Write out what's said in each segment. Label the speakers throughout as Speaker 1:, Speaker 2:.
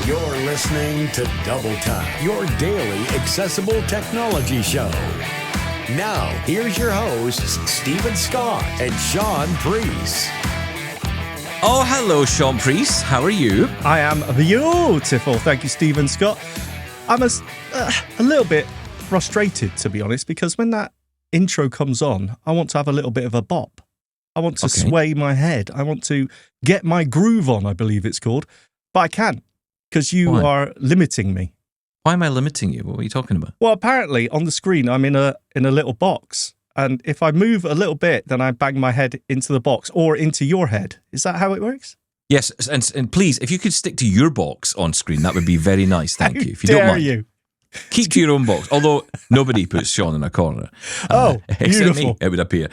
Speaker 1: You're listening to Double Time, your daily accessible technology show. Now, here's your hosts, Stephen Scott and Sean Priest.
Speaker 2: Oh, hello, Sean Priest. How are you?
Speaker 3: I am beautiful. Thank you, Stephen Scott. I'm a little bit frustrated, to be honest, because when that intro comes on, I want to have a little bit of a bop. I want to sway my head. I want to get my groove on, I believe it's called. But I can't, because you are limiting me.
Speaker 2: Why am I limiting you? What are you talking about?
Speaker 3: Well, apparently on the screen, I'm in a little box. And if I move a little bit, then I bang my head into the box or into your head. Is that how it works?
Speaker 2: Yes, and please, if you could stick to your box on screen, that would be very nice. Thank you. If you don't mind.
Speaker 3: You?
Speaker 2: Keep to your own box. Although nobody puts Sean in a corner.
Speaker 3: Beautiful.
Speaker 2: Except me, it would appear.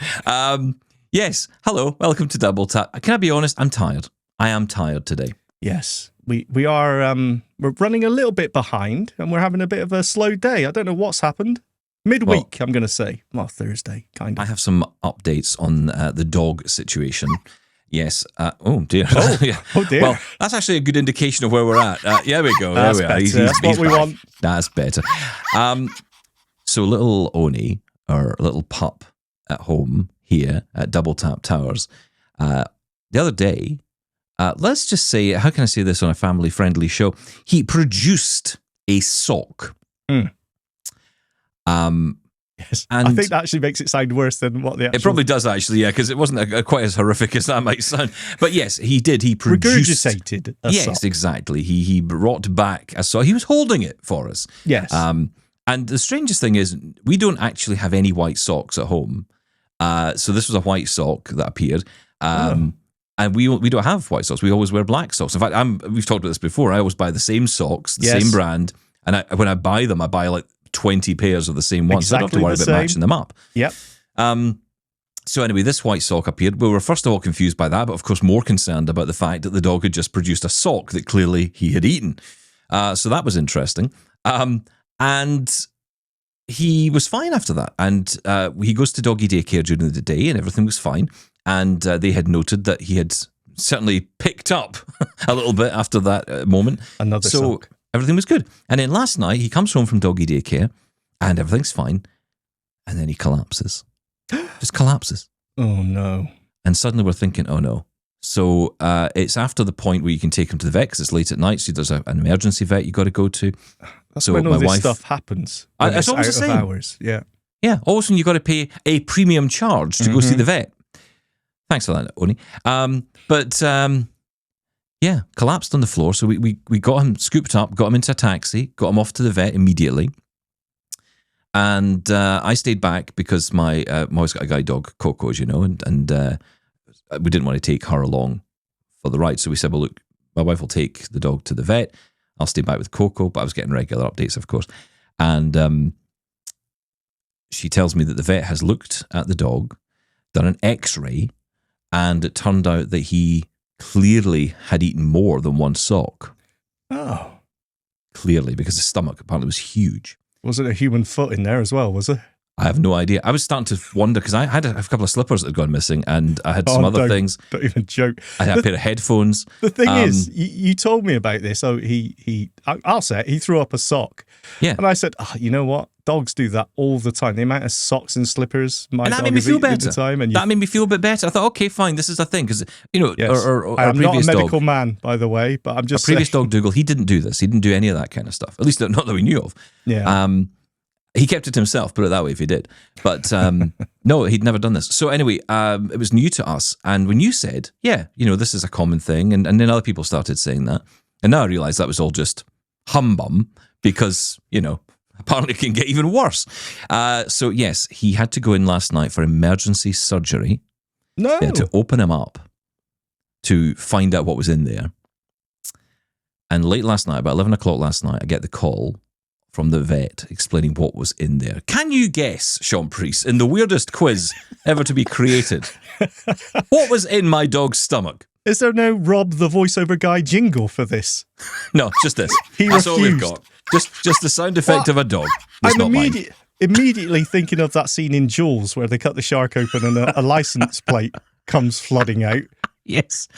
Speaker 2: Yes, hello, welcome to Double Tap. Can I be honest? I'm tired. I am tired today.
Speaker 3: Yes, we are. We're running a little bit behind, and we're having a bit of a slow day. I don't know what's happened. Midweek, I'm going to say. Well, Thursday, kind of.
Speaker 2: I have some updates on the dog situation. Yes. Oh, dear.
Speaker 3: Yeah. Oh, dear.
Speaker 2: Well, that's actually a good indication of where we're at. There we go.
Speaker 3: That's
Speaker 2: there we are.
Speaker 3: Better. That's what we want.
Speaker 2: That's better. So little Oni, or little pup at home here at Double Tap Towers, the other day, let's just say, how can I say this on a family-friendly show? He produced a sock.
Speaker 3: Yes,
Speaker 2: and
Speaker 3: I think that actually makes it sound worse than what the actual...
Speaker 2: It probably does, actually, yeah, because it wasn't quite as horrific as that might sound. But yes, he did. He produced...
Speaker 3: Regurgitated a
Speaker 2: Yes,
Speaker 3: sock.
Speaker 2: Exactly. He brought back a sock. He was holding it for us.
Speaker 3: Yes.
Speaker 2: And the strangest thing is, we don't actually have any white socks at home. So this was a white sock that appeared. And we don't have white socks. We always wear black socks. In fact, we've talked about this before. I always buy the same socks, the same brand. And when I buy them, I buy like 20 pairs of the same ones. So I don't have to worry about matching them up.
Speaker 3: Yep.
Speaker 2: So anyway, this white sock appeared. We were first of all confused by that, but of course more concerned about the fact that the dog had just produced a sock that clearly he had eaten. So that was interesting. And he was fine after that. And he goes to doggy daycare during the day and everything was fine. And they had noted that he had certainly picked up a little bit after that moment.
Speaker 3: Another sock.
Speaker 2: Everything was good. And then last night, he comes home from doggy daycare and everything's fine. And then he collapses. Just collapses.
Speaker 3: Oh, no.
Speaker 2: And suddenly we're thinking, oh, no. So it's after the point where you can take him to the vet because it's late at night. So there's an emergency vet you got to go to.
Speaker 3: That's when all this stuff happens.
Speaker 2: It's always the same.
Speaker 3: Hours. Yeah.
Speaker 2: Yeah. Always when you got to pay a premium charge to go see the vet. Thanks for that, Oni. Yeah, collapsed on the floor. So we got him scooped up, got him into a taxi, got him off to the vet immediately. And I stayed back because my always got a guide dog, Coco, as you know, and we didn't want to take her along for the ride. So we said, well, look, my wife will take the dog to the vet. I'll stay back with Coco, but I was getting regular updates, of course. And she tells me that the vet has looked at the dog, done an X-ray, and it turned out that he clearly had eaten more than one sock.
Speaker 3: Oh.
Speaker 2: Clearly, because his stomach apparently was huge.
Speaker 3: Was it a human foot in there as well, was it?
Speaker 2: I have no idea. I was starting to wonder because I had a couple of slippers that had gone missing and I had some other things.
Speaker 3: Don't even joke.
Speaker 2: I had a pair of headphones.
Speaker 3: The thing is, you told me about this. So I'll say it, he threw up a sock.
Speaker 2: Yeah.
Speaker 3: And I said, you know what? Dogs do that all the time. The amount of socks and slippers my dog
Speaker 2: made me feel better.
Speaker 3: At the time, and
Speaker 2: that made me feel a bit better. I thought, okay, fine, this is a thing. Because, you know,
Speaker 3: yes.
Speaker 2: our
Speaker 3: I'm
Speaker 2: previous
Speaker 3: not a medical
Speaker 2: dog,
Speaker 3: man, by the way, but I'm just
Speaker 2: our previous dog, Dougal, he didn't do this. He didn't do any of that kind of stuff. At least not that we knew of.
Speaker 3: Yeah.
Speaker 2: He kept it to himself, put it that way, if he did. But no, he'd never done this. So anyway, it was new to us. And when you said, yeah, you know, this is a common thing, and then other people started saying that. And now I realize that was all just humbum because, you know, apparently it can get even worse. So yes, he had to go in last night for emergency surgery.
Speaker 3: No.
Speaker 2: They had to open him up to find out what was in there. And late last night, about 11 o'clock last night, I get the call from the vet explaining what was in there. Can you guess, Sean Priest, in the weirdest quiz ever to be created, what was in my dog's stomach?
Speaker 3: Is there no Rob the voiceover guy jingle for this?
Speaker 2: No, just this.
Speaker 3: He
Speaker 2: That's
Speaker 3: refused.
Speaker 2: all we've got. Just the sound effect of a dog. It's
Speaker 3: I'm
Speaker 2: not mine.
Speaker 3: immediately thinking of that scene in Jaws where they cut the shark open and a license plate comes flooding out.
Speaker 2: Yes.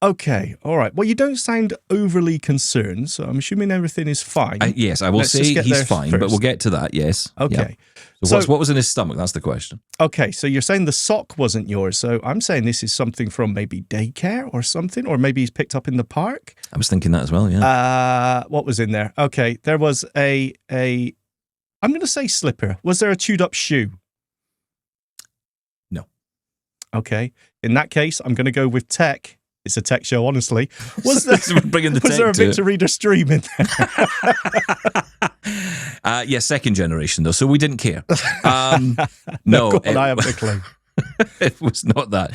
Speaker 3: Okay, all right. Well, you don't sound overly concerned, so I'm assuming everything is fine.
Speaker 2: Yes, I will
Speaker 3: Let's
Speaker 2: say
Speaker 3: just get
Speaker 2: he's
Speaker 3: there
Speaker 2: fine,
Speaker 3: first.
Speaker 2: but we'll get to that, yes.
Speaker 3: Okay.
Speaker 2: Yeah. So what was in his stomach? That's the question.
Speaker 3: Okay, so you're saying the sock wasn't yours, so I'm saying this is something from maybe daycare or something, or maybe he's picked up in the park.
Speaker 2: I was thinking that as well, yeah.
Speaker 3: What was in there? Okay, there was a I'm going to say slipper. Was there a chewed up shoe?
Speaker 2: No.
Speaker 3: Okay, in that case, I'm going to go with tech. It's a tech show, honestly. Was there, was there a Victor Reader stream in there?
Speaker 2: Yeah, second generation, though, so we didn't care. No,
Speaker 3: I have the clue.
Speaker 2: It was not that.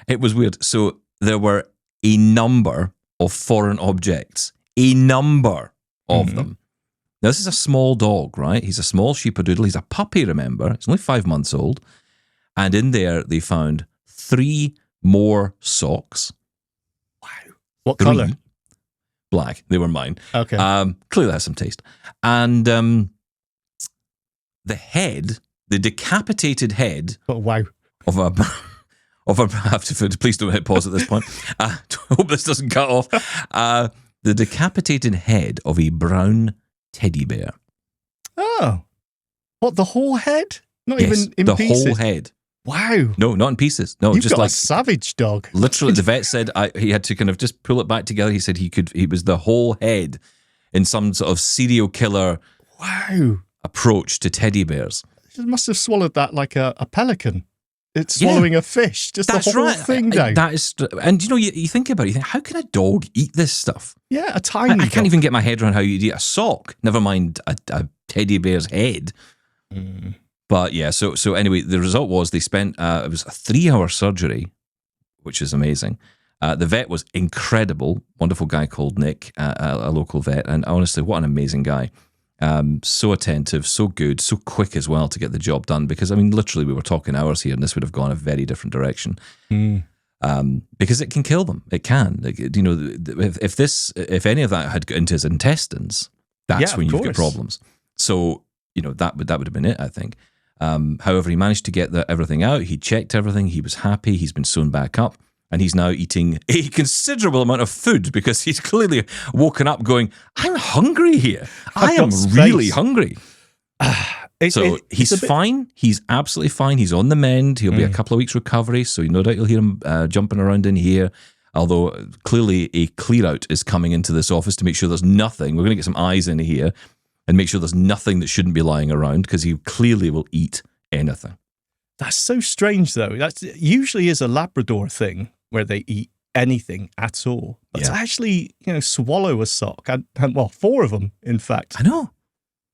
Speaker 2: It was weird. So there were a number of foreign objects, a number of them. Now, this is a small dog, right? He's a small sheepadoodle. He's a puppy, remember? He's only 5 months old. And in there, they found 3 more socks.
Speaker 3: Wow. What colour?
Speaker 2: Black. They were mine.
Speaker 3: Okay.
Speaker 2: Clearly has some taste. And the head, the decapitated head of a... I have to, please don't hit pause at this point. I hope this doesn't cut off. The decapitated head of a brown teddy bear.
Speaker 3: Oh. What, the whole head? Not
Speaker 2: Yes,
Speaker 3: even in
Speaker 2: the
Speaker 3: pieces?
Speaker 2: whole head.
Speaker 3: Wow.
Speaker 2: No, not in pieces. No,
Speaker 3: You've
Speaker 2: just
Speaker 3: got
Speaker 2: like
Speaker 3: a savage dog.
Speaker 2: Literally, the vet said he had to kind of just pull it back together. He said he was the whole head in some sort of serial killer approach to teddy bears.
Speaker 3: It must have swallowed that like a pelican. It's swallowing a fish. Just
Speaker 2: That's
Speaker 3: the whole
Speaker 2: right.
Speaker 3: thing down.
Speaker 2: That is, and you think about it. You think, how can a dog eat this stuff?
Speaker 3: Yeah, a tiny dog.
Speaker 2: I can't even get my head around how you'd eat a sock. Never mind a teddy bear's head. But yeah, so anyway, the result was they spent, it was a 3-hour surgery, which is amazing. The vet was incredible, wonderful guy called Nick, a local vet, and honestly, what an amazing guy. So attentive, so good, so quick as well to get the job done, because I mean, literally we were talking hours here and this would have gone a very different direction. Because it can kill them. It can. You know, if any of that had got into his intestines, that's when you've got problems. So, you know, that would have been it, I think. However, he managed to get everything out. He checked everything. He was happy. He's been sewn back up. And he's now eating a considerable amount of food because he's clearly woken up going, I'm hungry here. I am really hungry. So he's fine. He's absolutely fine. He's on the mend. He'll be a couple of weeks recovery. So no doubt you'll hear him jumping around in here. Although clearly a clear out is coming into this office to make sure there's nothing. We're going to get some eyes in here and make sure there's nothing that shouldn't be lying around because he clearly will eat anything.
Speaker 3: That's so strange, though. That usually is a Labrador thing where they eat anything at all. But to actually, swallow a sock, and 4 of them, in fact.
Speaker 2: I know.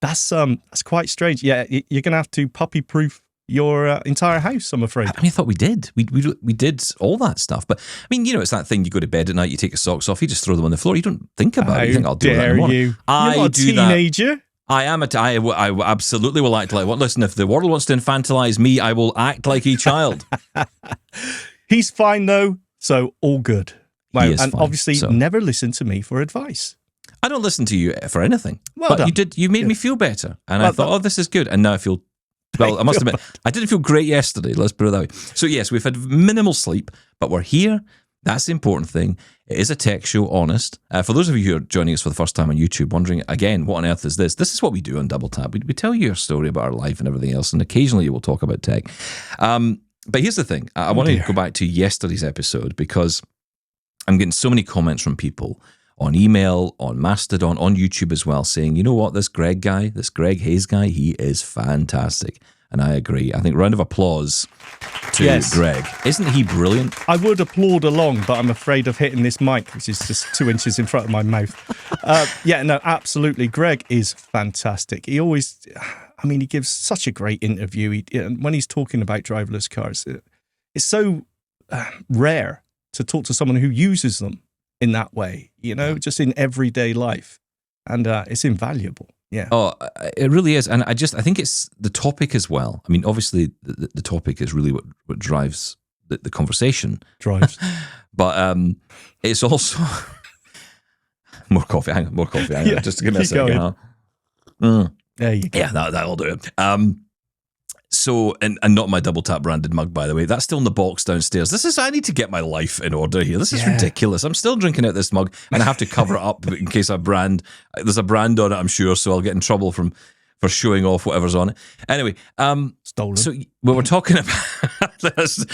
Speaker 3: That's quite strange. Yeah, you're going to have to puppy-proof your entire house, I'm afraid.
Speaker 2: I mean, I thought we did. We did all that stuff. But, I mean, it's that thing, you go to bed at night, you take your socks off, you just throw them on the floor. You don't think about it. You think, I'll do that in the morning.
Speaker 3: You're not a teenager.
Speaker 2: I am I absolutely will act like one. Listen, if the world wants to infantilize me, I will act like a child.
Speaker 3: He's fine, though. So all good. Wow. And
Speaker 2: fine,
Speaker 3: obviously never listen to me for advice.
Speaker 2: I don't listen to you for anything.
Speaker 3: Well done.
Speaker 2: You made me feel better. And I thought, this is good. And now I feel, I must admit, I didn't feel great yesterday. Let's put it that way. So yes, we've had minimal sleep, but we're here. That's the important thing. It is a tech show, honest. For those of you who are joining us for the first time on YouTube, wondering, again, what on earth is this? This is what we do on Double Tap. We tell you a story about our life and everything else, and occasionally we'll talk about tech. But here's the thing. I want to go back to yesterday's episode because I'm getting so many comments from people on email, on Mastodon, on YouTube as well, saying, you know what, this Greg Hayes guy, he is fantastic. And I agree. I think round of applause to Greg. Isn't he brilliant?
Speaker 3: I would applaud along, but I'm afraid of hitting this mic, which is just 2 inches in front of my mouth. Absolutely. Greg is fantastic. He always, he gives such a great interview. When he's talking about driverless cars, it's so rare to talk to someone who uses them in that way, just in everyday life. And it's invaluable. Yeah.
Speaker 2: Oh, it really is. And I think it's the topic as well. I mean, obviously, the topic is really what drives the conversation. But it's also... More coffee. Hang on. Just give me a second.
Speaker 3: There you go.
Speaker 2: Yeah, that'll do it. So, and not my double tap branded mug, by the way. That's still in the box downstairs. I need to get my life in order here. This is ridiculous. I'm still drinking out this mug, and I have to cover it up in case there's a brand on it, I'm sure, so I'll get in trouble for showing off whatever's on it. Anyway,
Speaker 3: stolen.
Speaker 2: So when we're talking about this,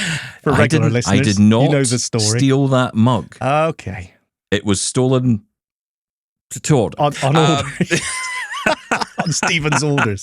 Speaker 3: for regular listeners,
Speaker 2: I did not
Speaker 3: the story.
Speaker 2: Steal that mug.
Speaker 3: Okay.
Speaker 2: It was stolen to order.
Speaker 3: On order. On Stephen's orders.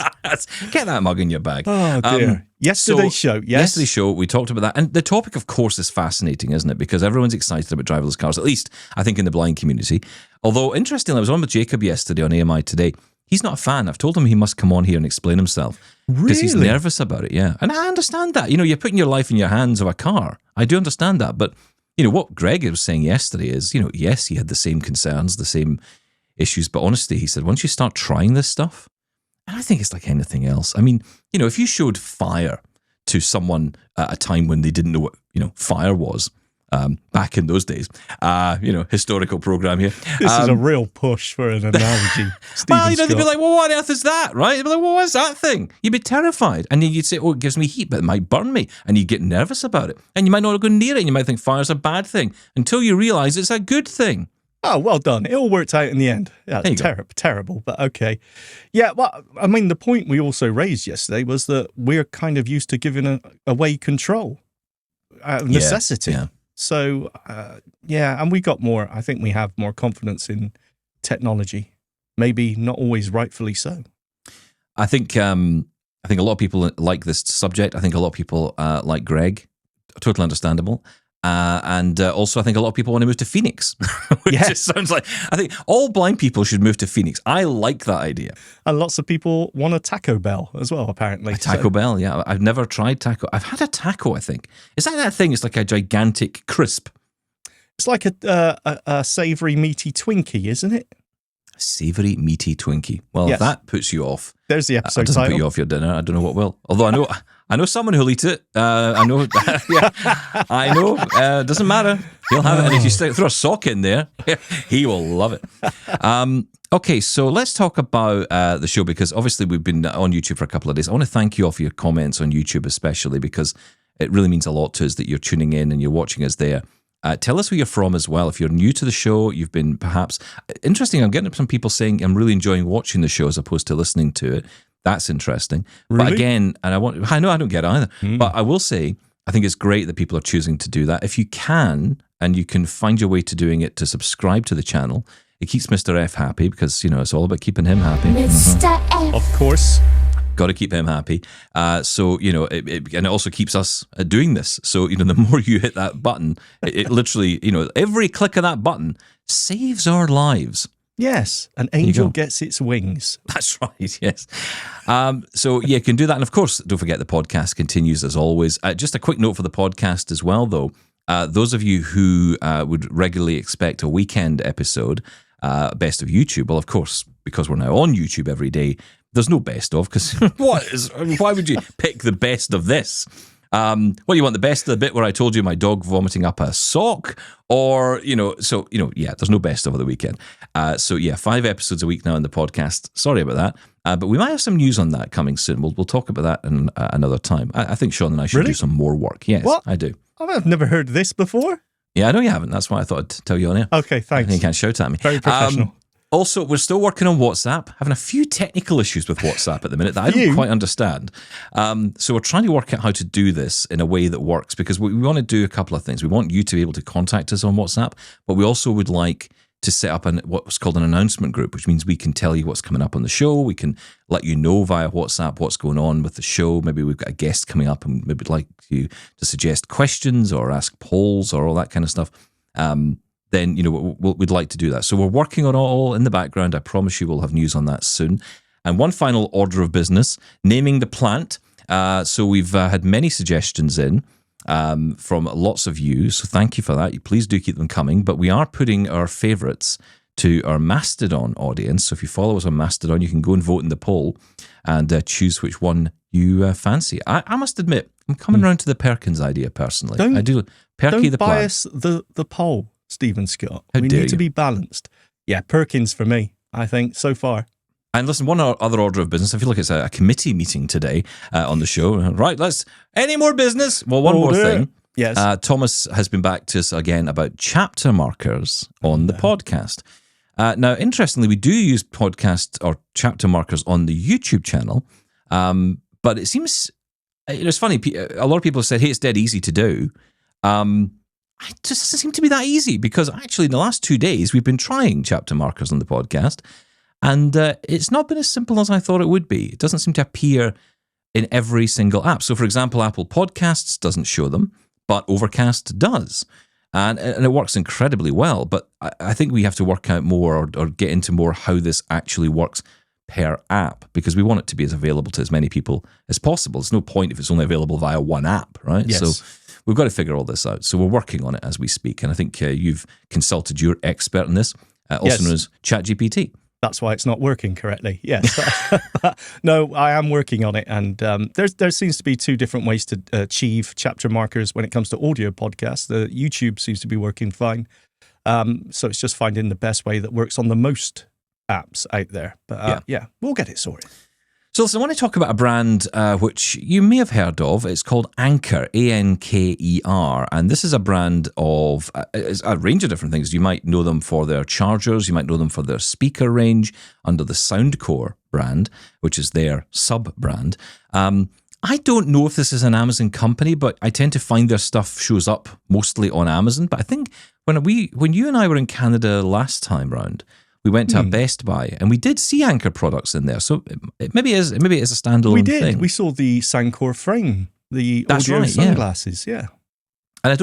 Speaker 2: Get that mug in your bag.
Speaker 3: Oh, dear. Yesterday's show,
Speaker 2: we talked about that. And the topic, of course, is fascinating, isn't it? Because everyone's excited about driverless cars, at least, I think, in the blind community. Although, interestingly, I was on with Jacob yesterday on AMI Today. He's not a fan. I've told him he must come on here and explain himself. Because he's nervous about it, yeah. And I understand that. You're putting your life in your hands of a car. I do understand that. But, what Greg was saying yesterday is, yes, he had the same concerns, the same issues. But honestly, he said, once you start trying this stuff, and I think it's like anything else. I mean, if you showed fire to someone at a time when they didn't know what, fire was, back in those days, historical program here.
Speaker 3: This is a real push for an analogy.
Speaker 2: Well, they'd be like, well, what on earth is that, right? They'd be like, well, what's that thing? You'd be terrified. And then you'd say, oh, it gives me heat, but it might burn me. And you'd get nervous about it. And you might not go near it. And you might think fire's a bad thing until you realize it's a good thing.
Speaker 3: Oh, well done. It all worked out in the end. Yeah, terrible, but okay. Yeah, well, I mean, the point we also raised yesterday was that we're kind of used to giving away control out of necessity. Yeah. So, and we got more, I think we have more confidence in technology. Maybe not always rightfully so.
Speaker 2: I think a lot of people like this subject. I think a lot of people like Greg. Totally understandable. And also, I think a lot of people want to move to Phoenix, which just sounds like, I think all blind people should move to Phoenix. I like that idea.
Speaker 3: And lots of people want a Taco Bell as well, apparently.
Speaker 2: A Taco Bell, yeah. I've never tried taco. I've had a taco, I think. Is that thing? It's like a gigantic crisp.
Speaker 3: It's like a savoury, meaty Twinkie, isn't it?
Speaker 2: A savoury, meaty Twinkie. Well, if that puts you off.
Speaker 3: There's the episode
Speaker 2: doesn't
Speaker 3: title.
Speaker 2: Put you off your dinner. I don't know what will. Although I know someone who'll eat it. I know. I know. Doesn't matter. He'll have it. And if you throw a sock in there, he will love it. Okay, so let's talk about the show, because obviously we've been on YouTube for a couple of days. I want to thank you all for your comments on YouTube, especially because it really means a lot to us that you're tuning in and you're watching us there. Tell us where you're from as well. If you're new to the show, you've been perhaps... Interesting, I'm getting some people saying, I'm really enjoying watching the show as opposed to listening to it. That's interesting.
Speaker 3: Really?
Speaker 2: But again, and I know I don't get it either, but I will say, I think it's great that people are choosing to do that. If you can, and you can find your way to doing it, to subscribe to the channel, it keeps Mr. F happy, because, it's all about keeping him happy.
Speaker 4: Mr. F.
Speaker 3: Of course.
Speaker 2: Got to keep him happy. So, and it also keeps us doing this. So, the more you hit that button, it literally, every click of that button saves our lives.
Speaker 3: Yes, an angel gets its wings.
Speaker 2: That's right, yes. So, you can do that. And of course, don't forget the podcast continues as always. Just a quick note for the podcast as well, though. Those of you who would regularly expect a weekend episode, best of YouTube, well, of course, because we're now on YouTube every day, there's no best of, because why would you pick the best of this? You want the best of the bit where I told you my dog vomiting up a sock, or, there's no best of the weekend. 5 episodes a week now in the podcast. Sorry about that. But we might have some news on that coming soon. We'll talk about that in another time. I think Sean and I should do some more work. Yes,
Speaker 3: what?
Speaker 2: I do.
Speaker 3: I've never heard this before.
Speaker 2: Yeah, I know you haven't. That's why I thought I'd tell you on air.
Speaker 3: Okay, thanks.
Speaker 2: You can't shout at me.
Speaker 3: Very professional.
Speaker 2: Also, we're still working on WhatsApp, having a few technical issues with WhatsApp at the minute that I don't quite understand. So we're trying to work out how to do this in a way that works, because we want to do a couple of things. We want you to be able to contact us on WhatsApp, but we also would like to set up what's called an announcement group, which means we can tell you what's coming up on the show. We can let you know via WhatsApp what's going on with the show. Maybe we've got a guest coming up and maybe we'd like you to suggest questions or ask polls or all that kind of stuff. Then, we'd like to do that. So we're working on all in the background. I promise you we'll have news on that soon. And one final order of business, naming the plant. So we've had many suggestions in from lots of you. So thank you for that. Please do keep them coming. But we are putting our favourites to our Mastodon audience. So if you follow us on Mastodon, you can go and vote in the poll and choose which one you fancy. I must admit, I'm coming around to the Perkins idea personally. I do. Perky the plant.
Speaker 3: Don't bias the poll, Stephen Scott.
Speaker 2: How
Speaker 3: we
Speaker 2: dare
Speaker 3: need to
Speaker 2: you.
Speaker 3: be balanced. Yeah, Perkins for me, I think, so far.
Speaker 2: And listen, one other order of business. I feel like it's a committee meeting today on the show. Right, any more business? Well, one more thing.
Speaker 3: Yes.
Speaker 2: Thomas has been back to us again about chapter markers on the podcast. Now, interestingly, we do use podcast or chapter markers on the YouTube channel, but it seems, it's funny, a lot of people have said, hey, it's dead easy to do. It just doesn't seem to be that easy, because actually in the last 2 days, we've been trying chapter markers on the podcast, and it's not been as simple as I thought it would be. It doesn't seem to appear in every single app. So, for example, Apple Podcasts doesn't show them, but Overcast does. And it works incredibly well. But I think we have to work out more or get into more how this actually works per app, because we want it to be as available to as many people as possible. There's no point if it's only available via one app, right?
Speaker 3: Yes.
Speaker 2: So we've got to figure all this out. So we're working on it as we speak. And I think you've consulted your expert in this, also known as ChatGPT.
Speaker 3: That's why it's not working correctly. Yes. No, I am working on it. And there seems to be two different ways to achieve chapter markers when it comes to audio podcasts. The YouTube seems to be working fine. So it's just finding the best way that works on the most apps out there. But yeah, we'll get it sorted.
Speaker 2: So listen, I want to talk about a brand which you may have heard of. It's called Anker, Anker. And this is a brand of a range of different things. You might know them for their chargers. You might know them for their speaker range under the Soundcore brand, which is their sub-brand. I don't know if this is an Amazon company, but I tend to find their stuff shows up mostly on Amazon. But I think when you and I were in Canada last time round, we went to a Best Buy and we did see Anker products in there. So maybe it is a standalone
Speaker 3: We did.
Speaker 2: thing.
Speaker 3: We saw the Soundcore frame, the audio sunglasses. Yeah.
Speaker 2: And I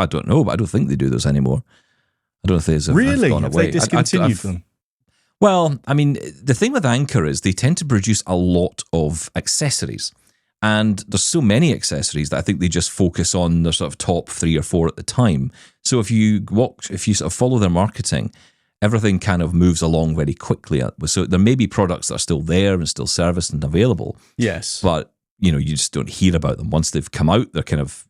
Speaker 2: don't know, but I don't think they do those anymore. I don't know if they've
Speaker 3: really
Speaker 2: gone
Speaker 3: have
Speaker 2: away.
Speaker 3: they discontinued them?
Speaker 2: Well, I mean, the thing with Anker is they tend to produce a lot of accessories. And there's so many accessories that I think they just focus on their sort of top 3 or 4 at the time. So if you sort of follow their marketing, everything kind of moves along very quickly. So there may be products that are still there and still serviced and available.
Speaker 3: Yes.
Speaker 2: But, you just don't hear about them. Once they've come out, they're kind of,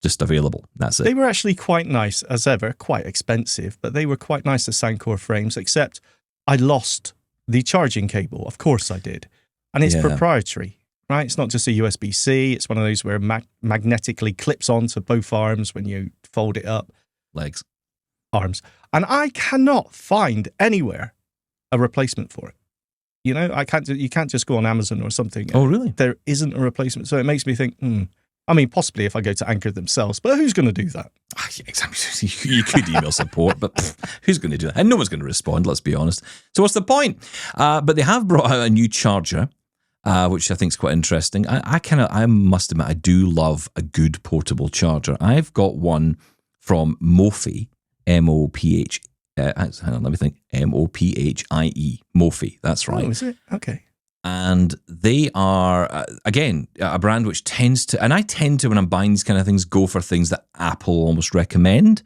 Speaker 2: just available. That's it.
Speaker 3: They were actually quite nice, as ever, quite expensive, but they were quite nice, the Soundcore frames, except I lost the charging cable. Of course I did. And it's proprietary, right? It's not just a USB-C. It's one of those where magnetically clips onto both arms when you fold it up.
Speaker 2: Legs.
Speaker 3: Arms. And I cannot find anywhere a replacement for it. You can't just go on Amazon or something.
Speaker 2: Oh, really?
Speaker 3: There isn't a replacement. So it makes me think, I mean, possibly if I go to Anker themselves, but who's going to do that?
Speaker 2: Exactly. You could email support, but who's going to do that? And no one's going to respond, let's be honest. So what's the point? But they have brought out a new charger, which I think is quite interesting. I must admit, I do love a good portable charger. I've got one from Mophie, M-O-P-H. Hang on, let me think. M-O-P-H-I-E. Mophie, that's right.
Speaker 3: Oh, is it? Okay.
Speaker 2: And they are, again, a brand which tends to, and I tend to, when I'm buying these kind of things, go for things that Apple almost recommend.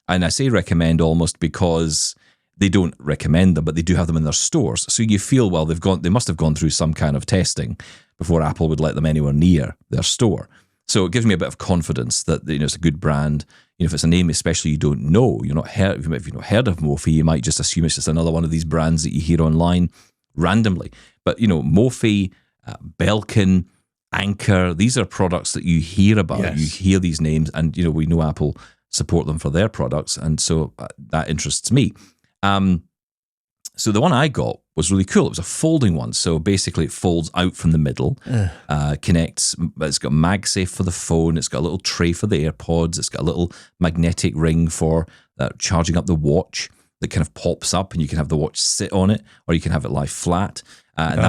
Speaker 2: And I say recommend almost because they don't recommend them, but they do have them in their stores. So you feel, well, they must have gone through some kind of testing before Apple would let them anywhere near their store. So it gives me a bit of confidence that it's a good brand. If it's a name especially you don't know, if you've not heard of Mophie, you might just assume it's just another one of these brands that you hear online randomly. But, Mophie, Belkin, Anker, these are products that you hear about. Yes. You hear these names and, we know Apple support them for their products. And so that interests me. So the one I got was really cool. It was a folding one. So basically it folds out from the middle, connects. It's got MagSafe for the phone. It's got a little tray for the AirPods. It's got a little magnetic ring for charging up the watch that kind of pops up, and you can have the watch sit on it, or you can have it lie flat. And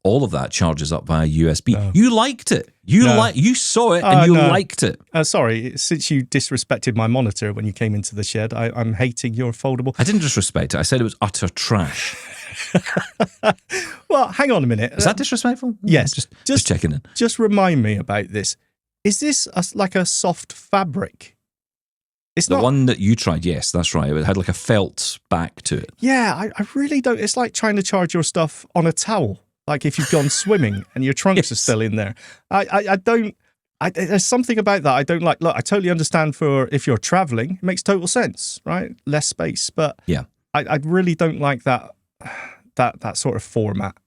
Speaker 2: all of that charges up via USB. No. You liked it. You saw it and you liked it.
Speaker 3: Sorry, since you disrespected my monitor when you came into the shed, I'm hating your foldable.
Speaker 2: I didn't disrespect it. I said it was utter trash.
Speaker 3: Well, hang on a minute.
Speaker 2: Is that disrespectful?
Speaker 3: Yes.
Speaker 2: Just checking in.
Speaker 3: Just remind me about this. Is this like a soft fabric? It's
Speaker 2: the one that you tried, yes, that's right. It had like a felt back to it.
Speaker 3: Yeah, I really don't. It's like trying to charge your stuff on a towel. Like if you've gone swimming and your trunks are still in there. I don't. There's something about that I don't like. Look, I totally understand for if you're traveling, it makes total sense, right? Less space, but
Speaker 2: yeah,
Speaker 3: I really don't like that that sort of format.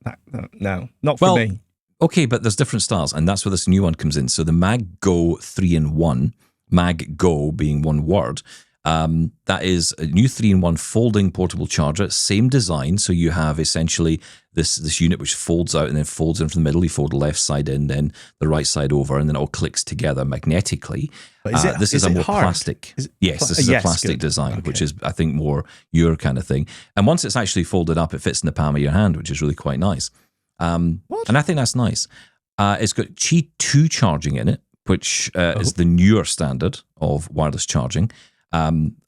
Speaker 3: No, not for me.
Speaker 2: Okay, but there's different styles, and that's where this new one comes in. So the Mag Go 3-in-1, Mag Go being one word, that is a new 3-in-1 folding portable charger, same design. So you have essentially this unit which folds out and then folds in from the middle. You fold the left side in, then the right side over, and then it all clicks together magnetically.
Speaker 3: But
Speaker 2: this is a more
Speaker 3: hard?
Speaker 2: plastic. Yes, this is a plastic design, which is, I think, more your kind of thing. And once it's actually folded up, it fits in the palm of your hand, which is really quite nice. And I think that's nice. It's got Qi 2 charging in it, which is the newer standard of wireless charging,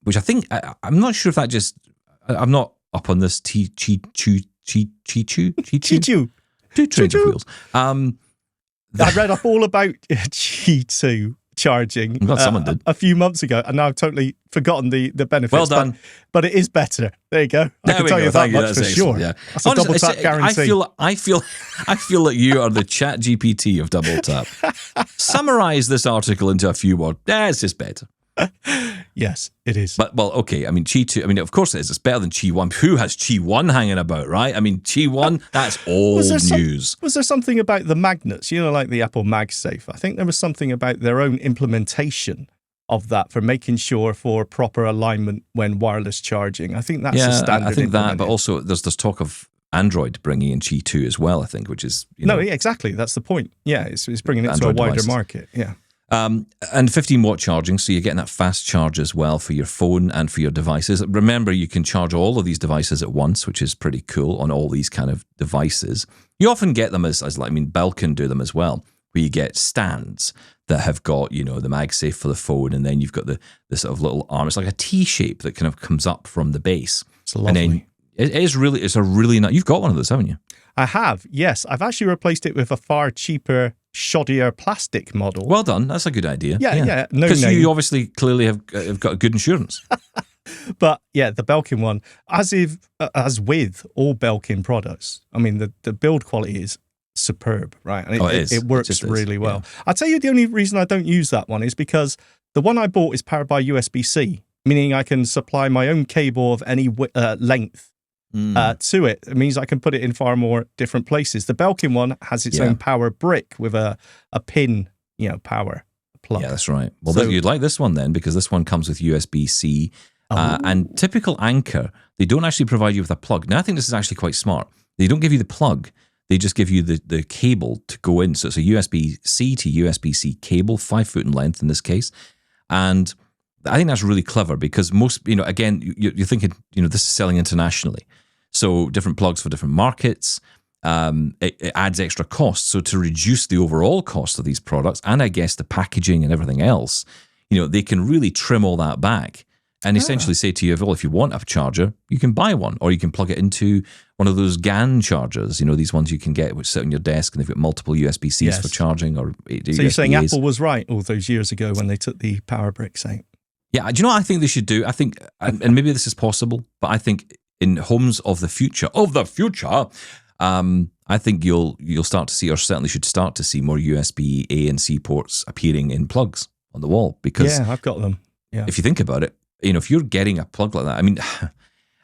Speaker 2: which I think, I'm not sure if that just, I'm not up on this Qi 2 two trains of wheels.
Speaker 3: I read up all about Qi 2 charging
Speaker 2: someone did.
Speaker 3: a few months ago, and now I've totally forgotten the benefits.
Speaker 2: Well done.
Speaker 3: But it is better. There you go. I can tell you that much for sure. Yeah. That's a double tap guarantee.
Speaker 2: I feel like you are the Chat GPT of double tap. Summarize this article into a few words. It's just better.
Speaker 3: Yes, it is.
Speaker 2: But, okay, I mean, Qi 2, I mean, of course it is. It's better than Qi 1. Who has Qi 1 hanging about, right? I mean, Qi 1, that's old news.
Speaker 3: Was there something about the magnets, like the Apple MagSafe? I think there was something about their own implementation of that for making sure for proper alignment when wireless charging. I think that's a standard.
Speaker 2: I think that, but also there's this talk of Android bringing in Qi 2 as well, I think, which is...
Speaker 3: exactly. That's the point. Yeah, it's bringing it to a wider market. Yeah.
Speaker 2: And 15 watt charging, so you're getting that fast charge as well for your phone and for your devices. Remember, you can charge all of these devices at once, which is pretty cool on all these kind of devices. You often get them as Belkin do them as well, where you get stands that have got, the MagSafe for the phone, and then you've got the sort of little arm. It's like a T shape that kind of comes up from the base.
Speaker 3: It's lovely.
Speaker 2: And then it's a really nice, you've got one of those, haven't you?
Speaker 3: I have, yes. I've actually replaced it with a far cheaper, shoddier plastic model.
Speaker 2: Well done. That's a good idea.
Speaker 3: Yeah. No,
Speaker 2: because you obviously clearly have got good insurance.
Speaker 3: But yeah, the Belkin one, as with all Belkin products, I mean, the build quality is superb, right? And it works really well. Yeah. I'll tell you the only reason I don't use that one is because the one I bought is powered by USB-C, meaning I can supply my own cable of any length to it. It means I can put it in far more different places. The Belkin one has its own power brick with a pin, power plug.
Speaker 2: Yeah, that's right. Well, you'd like this one then, because this one comes with USB-C. And typical Anker, they don't actually provide you with a plug. Now, I think this is actually quite smart. They don't give you the plug. They just give you the cable to go in. So it's a USB-C to USB-C cable, 5 foot in length in this case. And I think that's really clever because most, again, you're thinking, this is selling internationally. So different plugs for different markets. It adds extra costs. So to reduce the overall cost of these products, and I guess the packaging and everything else, they can really trim all that back and essentially say to you, well, if you want a charger, you can buy one, or you can plug it into one of those GAN chargers, these ones you can get which sit on your desk and they've got multiple USB-Cs for charging. Or
Speaker 3: so you're saying Apple was right all those years ago when they took the power bricks out?
Speaker 2: Yeah, do you know what I think they should do? I think, and maybe this is possible, but I think in homes of the future, I think you'll start to see, or certainly should start to see, more USB A and C ports appearing in plugs on the wall. Because
Speaker 3: I've got them. Yeah.
Speaker 2: If you think about it, if you're getting a plug like that, I mean,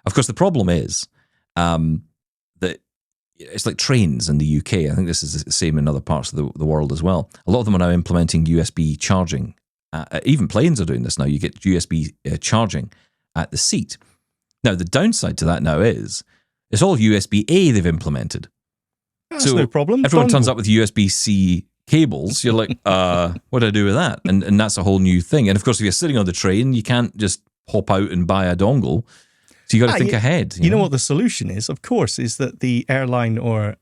Speaker 2: of course, the problem is that it's like trains in the UK. I think this is the same in other parts of the world as well. A lot of them are now implementing USB charging. Even planes are doing this now. You get USB charging at the seat. Now, the downside to that now is it's all USB-A they've implemented.
Speaker 3: That's no problem.
Speaker 2: Everyone turns up with USB-C cables. You're like, what do I do with that? And that's a whole new thing. And of course, if you're sitting on the train, you can't just hop out and buy a dongle. So you got to think ahead.
Speaker 3: You know what the solution is, of course, is that the airline or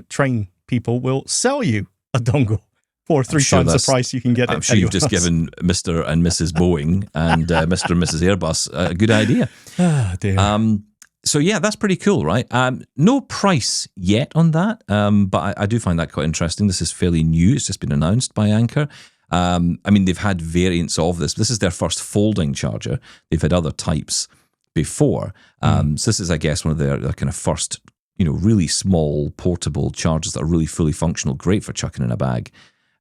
Speaker 3: train people will sell you a dongle for 3 times the price you can get it.
Speaker 2: I'm sure you've just given Mr. and Mrs. Boeing and Mr. and Mrs. Airbus a good idea.
Speaker 3: Oh, dear.
Speaker 2: So yeah, that's pretty cool, right? No price yet on that, but I do find that quite interesting. This is fairly new. It's just been announced by Anker. I mean, they've had variants of this. This is their first folding charger. They've had other types before. So this is, I guess, one of their kind of first, really small portable chargers that are really fully functional, great for chucking in a bag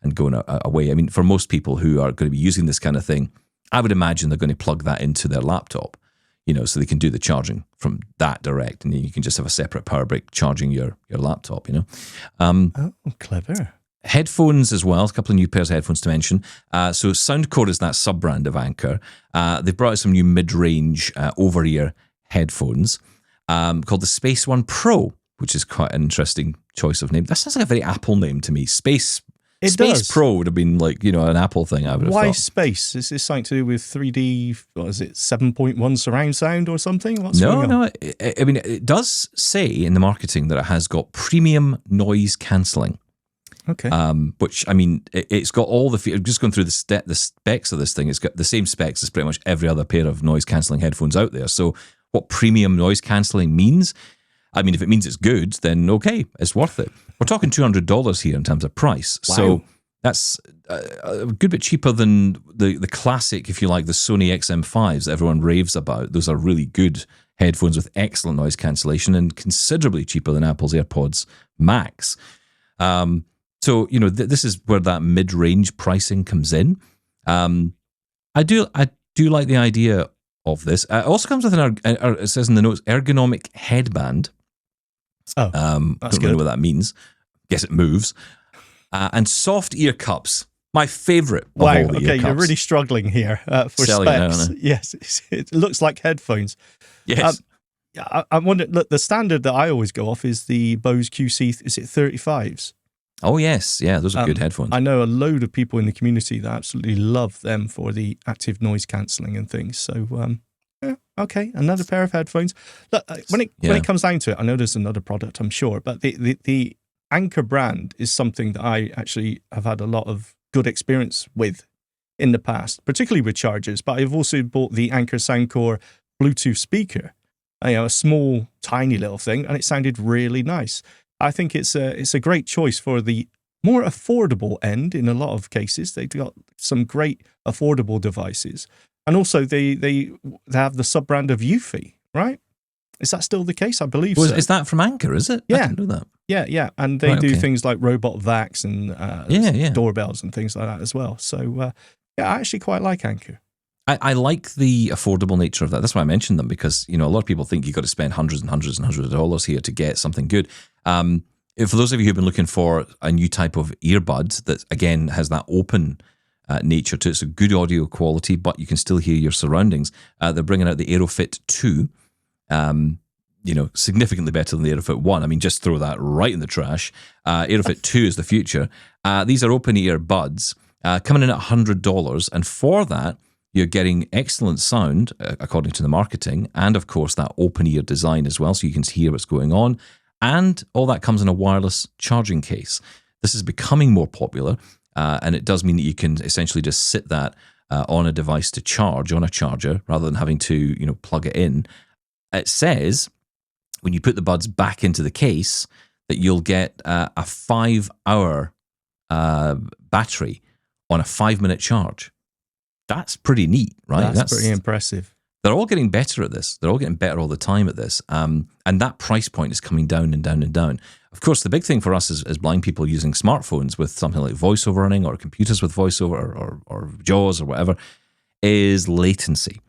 Speaker 2: and going away. I mean, for most people who are going to be using this kind of thing, I would imagine they're going to plug that into their laptop. so they can do the charging from that direct, and then you can just have a separate power brick charging your laptop,
Speaker 3: Oh, clever.
Speaker 2: Headphones as well, a couple of new pairs of headphones to mention. So Soundcore is that sub-brand of Anker. They've brought out some new mid-range over-ear headphones called the Space One Pro, which is quite an interesting choice of name. That sounds like a very Apple name to me. Space Pro would have been like, an Apple thing, I would have
Speaker 3: Why
Speaker 2: thought.
Speaker 3: space? Is this something to do with 3D, 7.1 surround sound or something?
Speaker 2: No. It does say in the marketing that it has got premium noise cancelling.
Speaker 3: Okay.
Speaker 2: Which, it's got all the... just going through the specs of this thing, it's got the same specs as pretty much every other pair of noise-cancelling headphones out there. So what premium noise-cancelling means... if it means it's good, then okay, it's worth it. We're talking $200 here in terms of price.
Speaker 3: Wow.
Speaker 2: So that's a good bit cheaper than the classic, if you like, the Sony XM5s that everyone raves about. Those are really good headphones with excellent noise cancellation and considerably cheaper than Apple's AirPods Max. So, this is where that mid-range pricing comes in. I do like the idea of this. It also comes with it says in the notes, ergonomic headband.
Speaker 3: Oh,
Speaker 2: that's don't really know what that means. Guess it moves. And soft ear cups. My favorite.
Speaker 3: Wow.
Speaker 2: Of all the
Speaker 3: Okay,
Speaker 2: ear
Speaker 3: you're
Speaker 2: cups.
Speaker 3: really struggling here for
Speaker 2: Selling it,
Speaker 3: specs.
Speaker 2: aren't I?
Speaker 3: Yes, it looks like headphones.
Speaker 2: Yes.
Speaker 3: I wonder. Look, the standard that I always go off is the Bose QC. Is it 35s?
Speaker 2: Oh yes, yeah, those are good headphones.
Speaker 3: I know a load of people in the community that absolutely love them for the active noise cancelling and things. So, okay, another pair of headphones. Look, when it comes down to it, I know there's another product, I'm sure, but the Anker brand is something that I actually have had a lot of good experience with in the past, particularly with chargers. But I've also bought the Anker Soundcore Bluetooth speaker, a small, tiny little thing, and it sounded really nice. I think it's a great choice for the more affordable end in a lot of cases. They've got some great affordable devices. And also they have the sub-brand of Eufy, right? Is that still the case? I believe so.
Speaker 2: Is that from Anker, is it?
Speaker 3: Yeah.
Speaker 2: I didn't know that.
Speaker 3: Yeah. And they do things like robot vacs and doorbells and things like that as well. So, I actually quite like Anker.
Speaker 2: I like the affordable nature of that. That's why I mentioned them, because a lot of people think you've got to spend hundreds and hundreds and hundreds of dollars here to get something good. For those of you who've been looking for a new type of earbud that again has that open nature to it, so good audio quality, but you can still hear your surroundings. They're bringing out the AeroFit 2. Significantly better than the AeroFit 1. Just throw that right in the trash. AeroFit 2 is the future. These are open ear buds coming in at $100, and for that, you're getting excellent sound, according to the marketing, and of course that open ear design as well, so you can hear what's going on. And all that comes in a wireless charging case. This is becoming more popular, and it does mean that you can essentially just sit that on a device to charge, on a charger, rather than having to plug it in. It says when you put the buds back into the case that you'll get a 5-hour battery on a 5-minute charge. That's pretty neat, right?
Speaker 3: That's pretty impressive.
Speaker 2: They're all getting better at this. They're all getting better all the time at this. And that price point is coming down and down and down. Of course, the big thing for us as blind people using smartphones with something like VoiceOver running, or computers with VoiceOver, or JAWS or whatever, is latency.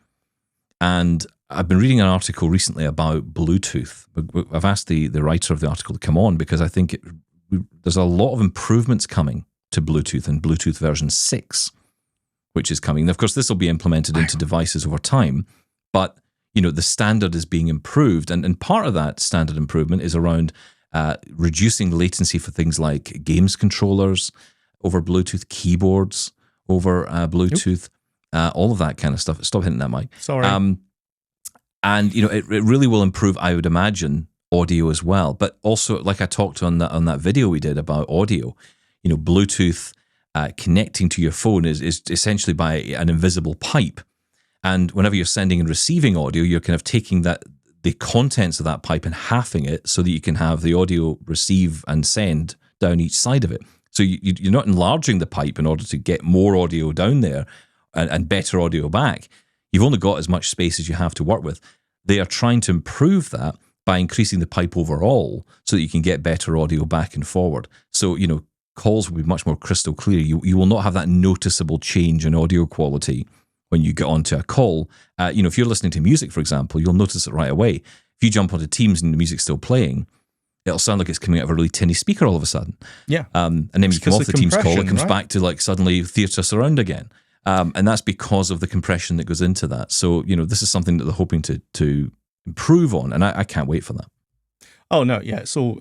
Speaker 2: And I've been reading an article recently about Bluetooth. I've asked the writer of the article to come on because I think there's a lot of improvements coming to Bluetooth and Bluetooth version 6. Which is coming. And of course, this will be implemented into devices over time, but the standard is being improved, and part of that standard improvement is around reducing latency for things like games controllers over Bluetooth, keyboards over Bluetooth, all of that kind of stuff. Stop hitting that mic.
Speaker 3: Sorry.
Speaker 2: And it really will improve, I would imagine, audio as well. But also, like I talked on that video we did about audio, Bluetooth. Connecting to your phone is essentially by an invisible pipe, and whenever you're sending and receiving audio, you're kind of taking the contents of that pipe and halving it so that you can have the audio receive and send down each side of it. So you're not enlarging the pipe in order to get more audio down there and better audio back. You've only got as much space as you have to work with. They are trying to improve that by increasing the pipe overall so that you can get better audio back and forward. So calls will be much more crystal clear. You will not have that noticeable change in audio quality when you get onto a call. If you're listening to music, for example, you'll notice it right away. If you jump onto Teams and the music's still playing, it'll sound like it's coming out of a really tinny speaker all of a sudden.
Speaker 3: Yeah.
Speaker 2: And then when you come off the Teams call, it comes back to like suddenly theatre surround again. And that's because of the compression that goes into that. So, this is something that they're hoping to improve on, and I can't wait for that.
Speaker 3: Oh, no, yeah, it's all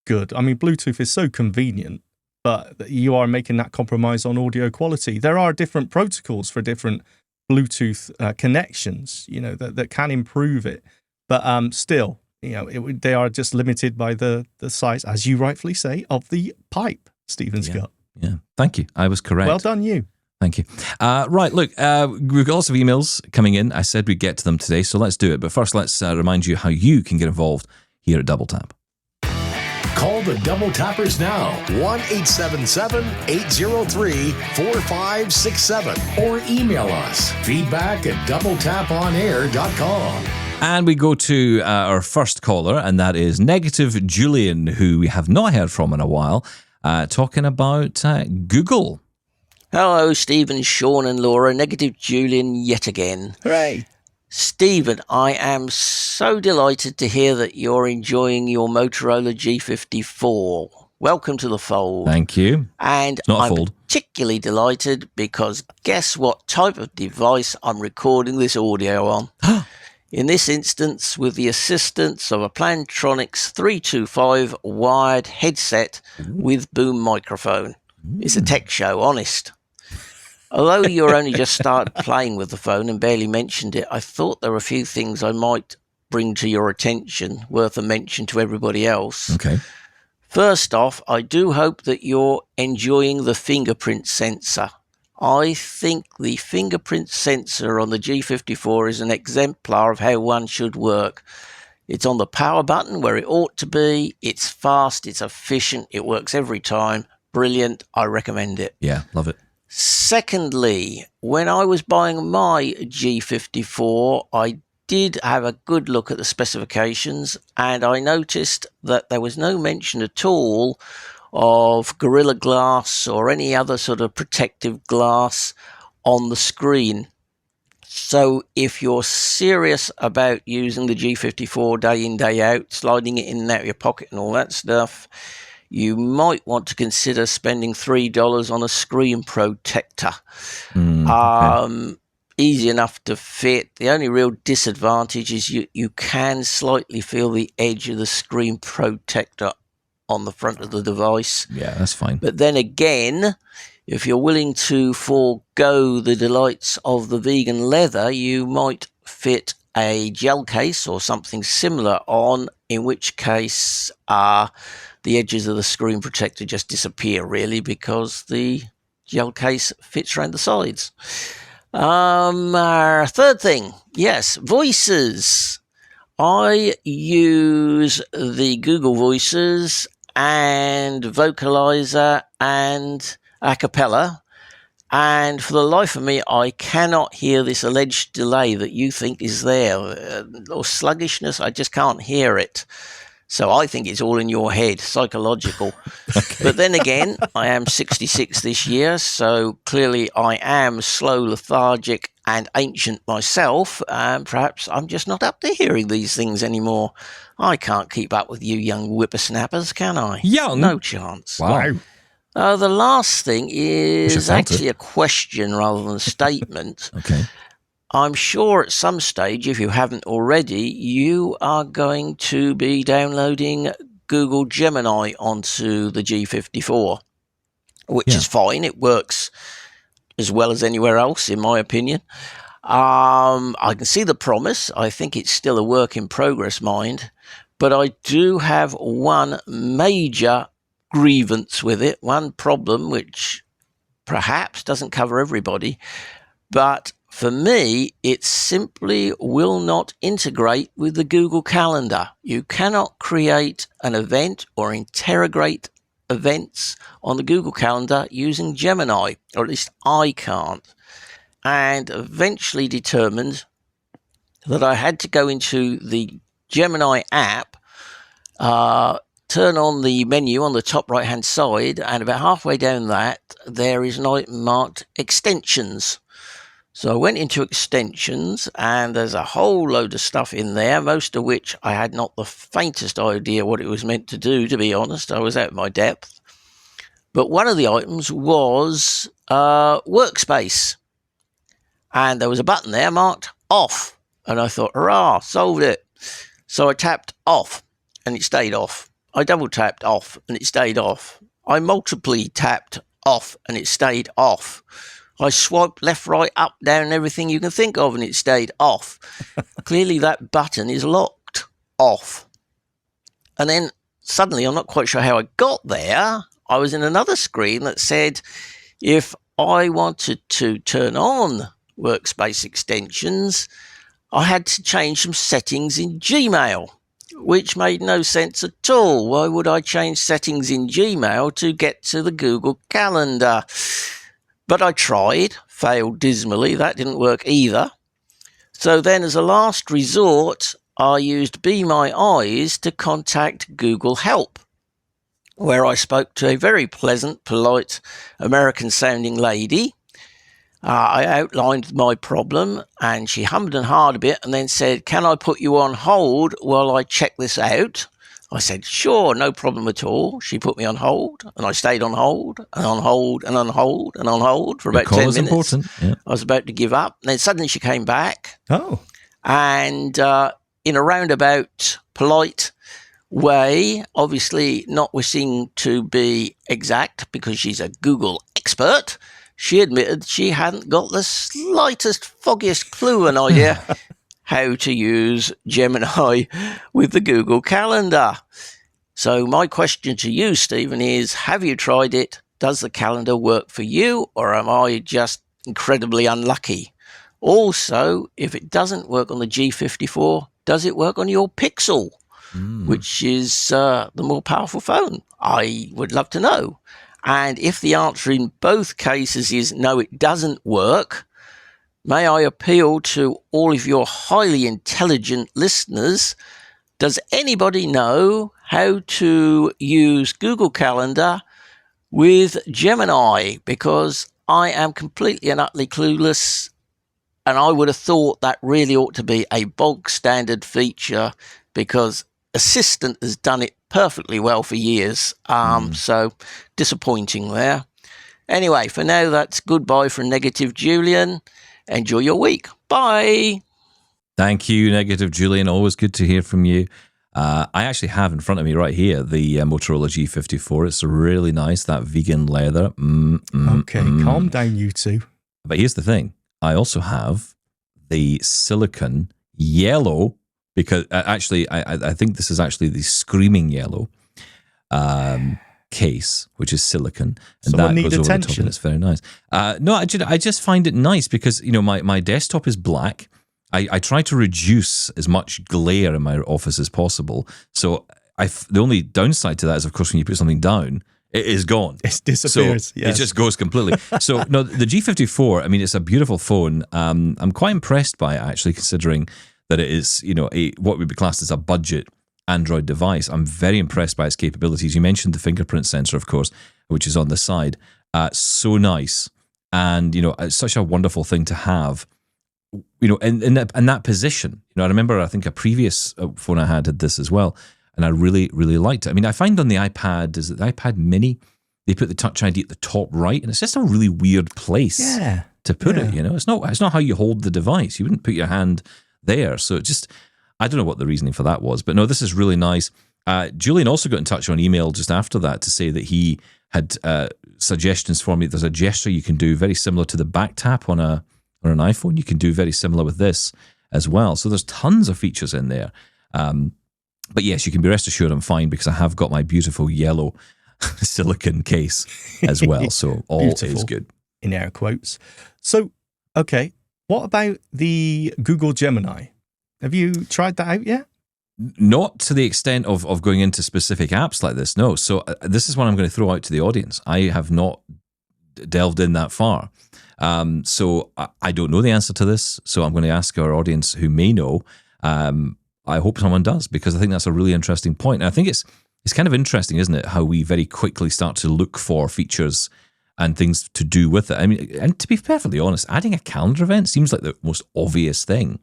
Speaker 3: good. I mean, Bluetooth is so convenient, but you are making that compromise on audio quality. There are different protocols for different Bluetooth connections, that can improve it. But still, they are just limited by the size, as you rightfully say, of the pipe, Stephen Scott.
Speaker 2: Yeah, thank you. I was correct.
Speaker 3: Well done, you.
Speaker 2: Thank you. Right, look, we've got lots of emails coming in. I said we'd get to them today, so let's do it. But first, let's remind you how you can get involved here at Double Tap.
Speaker 1: Call the Double Tappers now, 1-877-803-4567, or email us, feedback@doubletaponair.com.
Speaker 2: And we go to our first caller, and that is Negative Julian, who we have not heard from in a while, talking about Google.
Speaker 4: Hello, Stephen, Sean and Laura. Negative Julian yet again.
Speaker 3: Hooray.
Speaker 4: Stephen, I am so delighted to hear that you're enjoying your Motorola G54. Welcome to the fold.
Speaker 2: Thank you.
Speaker 4: And
Speaker 2: Not a
Speaker 4: I'm
Speaker 2: fold.
Speaker 4: particularly delighted because guess what type of device I'm recording this audio on? In this instance, with the assistance of a Plantronics 325 wired headset with boom microphone. It's a tech show, honest. Although you're only just started playing with the phone and barely mentioned it, I thought there were a few things I might bring to your attention, worth a mention to everybody else.
Speaker 2: Okay.
Speaker 4: First off, I do hope that you're enjoying the fingerprint sensor. I think the fingerprint sensor on the G54 is an exemplar of how one should work. It's on the power button where it ought to be. It's fast, it's efficient, it works every time. Brilliant. I recommend it.
Speaker 2: Yeah, love it.
Speaker 4: Secondly, when I was buying my G54, I did have a good look at the specifications, and I noticed that there was no mention at all of Gorilla Glass or any other sort of protective glass on the screen. So if you're serious about using the G54 day in, day out, sliding it in and out of your pocket and all that stuff, you might want to consider spending $3 on a screen protector.
Speaker 2: Okay.
Speaker 4: Easy enough to fit. The only real disadvantage is you can slightly feel the edge of the screen protector on the front of the device.
Speaker 2: Yeah, that's fine.
Speaker 4: But then again, if you're willing to forego the delights of the vegan leather, you might fit a gel case or something similar on, in which case the edges of the screen protector just disappear, really, because the gel case fits around the sides. Third thing, yes, voices. I use the Google Voices and Vocalizer and Acapella, and for the life of me, I cannot hear this alleged delay that you think is there, or sluggishness. I just can't hear it. So I think it's all in your head, psychological. Okay. But then again, I am 66 this year, so clearly I am slow, lethargic, and ancient myself, and perhaps I'm just not up to hearing these things anymore. I can't keep up with you young whippersnappers, can I?
Speaker 2: Young?
Speaker 4: No chance.
Speaker 2: Wow.
Speaker 4: The last thing is actually a question rather than a statement.
Speaker 2: Okay.
Speaker 4: I'm sure at some stage, if you haven't already, you are going to be downloading Google Gemini onto the G54, which is fine. It works as well as anywhere else, in my opinion. I can see the promise. I think it's still a work in progress, mind. But I do have one major grievance with it, one problem which perhaps doesn't cover everybody, but for me, it simply will not integrate with the Google Calendar. You cannot create an event or interrogate events on the Google Calendar using Gemini, or at least I can't. And eventually determined that I had to go into the Gemini app, turn on the menu on the top right-hand side, and about halfway down that, there is an item marked extensions. So I went into extensions, and there's a whole load of stuff in there, most of which I had not the faintest idea what it was meant to do, to be honest. I was out of my depth. But one of the items was workspace. And there was a button there marked off. And I thought, hurrah, solved it. So I tapped off, and it stayed off. I double tapped off, and it stayed off. I multiply tapped off, and it stayed off. I swiped left, right, up, down, everything you can think of, and it stayed off. Clearly that button is locked off. And then suddenly, I'm not quite sure how I got there, I was in another screen that said if I wanted to turn on workspace extensions, I had to change some settings in Gmail, which made no sense at all. Why would I change settings in Gmail to get to the Google Calendar? But I tried, failed dismally. That didn't work either. So then as a last resort, I used Be My Eyes to contact Google Help, where I spoke to a very pleasant, polite, American-sounding lady. I outlined my problem, and she hummed and hawed a bit and then said, "Can I put you on hold while I check this out?" I said, "Sure, no problem at all." She put me on hold, and I stayed on hold, and on hold, and on hold, and on hold for about 10 minutes.
Speaker 2: Important. Yeah.
Speaker 4: I was about to give up. And then suddenly she came back.
Speaker 3: Oh.
Speaker 4: And in a roundabout, polite way, obviously not wishing to be exact because she's a Google expert, she admitted she hadn't got the slightest, foggiest clue, an idea how to use Gemini with the Google Calendar. So my question to you, Stephen, is have you tried it? Does the calendar work for you, or am I just incredibly unlucky? Also, if it doesn't work on the G54, does it work on your Pixel, which is the more powerful phone? I would love to know. And if the answer in both cases is no, it doesn't work, may I appeal to all of your highly intelligent listeners? Does anybody know how to use Google Calendar with Gemini? Because I am completely and utterly clueless, and I would have thought that really ought to be a bog standard feature because Assistant has done it perfectly well for years. So disappointing there. Anyway, for now, that's goodbye from Negative Julian. Enjoy your week. Bye.
Speaker 2: Thank you, Negative Julian. Always good to hear from you. I actually have in front of me right here the Motorola G54. It's really nice, that vegan leather.
Speaker 3: Calm down, you two.
Speaker 2: But here's the thing. I also have the silicon yellow, because actually, I think this is actually the screaming yellow case, which is silicon, and
Speaker 3: Someone
Speaker 2: that goes over the top, and it's very nice. No, I just find it nice because my desktop is black. I try to reduce as much glare in my office as possible. So the only downside to that is, of course, when you put something down, it is gone.
Speaker 3: It disappears.
Speaker 2: So it just goes completely. So no, the G54. I mean, it's a beautiful phone. I'm quite impressed by it, actually, considering that it is, what would be classed as a budget Android device. I'm very impressed by its capabilities. You mentioned the fingerprint sensor, of course, which is on the side. So nice. And, it's such a wonderful thing to have, in that position. I remember, I think a previous phone I had this as well, and I really, really liked it. I mean, I find on the iPad, is it the iPad mini, they put the Touch ID at the top right, and it's just a really weird place to put it, It's not how you hold the device. You wouldn't put your hand there. So I don't know what the reasoning for that was, but no, this is really nice. Julian also got in touch on email just after that to say that he had suggestions for me. There's a gesture you can do very similar to the back tap on an iPhone. You can do very similar with this as well. So there's tons of features in there. But yes, you can be rest assured I'm fine because I have got my beautiful yellow silicon case as well. So all is good.
Speaker 3: In air quotes. So, okay. What about the Google Gemini? Have you tried that out yet?
Speaker 2: Not to the extent of going into specific apps like this, no. So this is what I'm going to throw out to the audience. I have not delved in that far. So I don't know the answer to this. So I'm going to ask our audience who may know. I hope someone does, because I think that's a really interesting point. And I think it's kind of interesting, isn't it, how we very quickly start to look for features and things to do with it. I mean, and to be perfectly honest, adding a calendar event seems like the most obvious thing.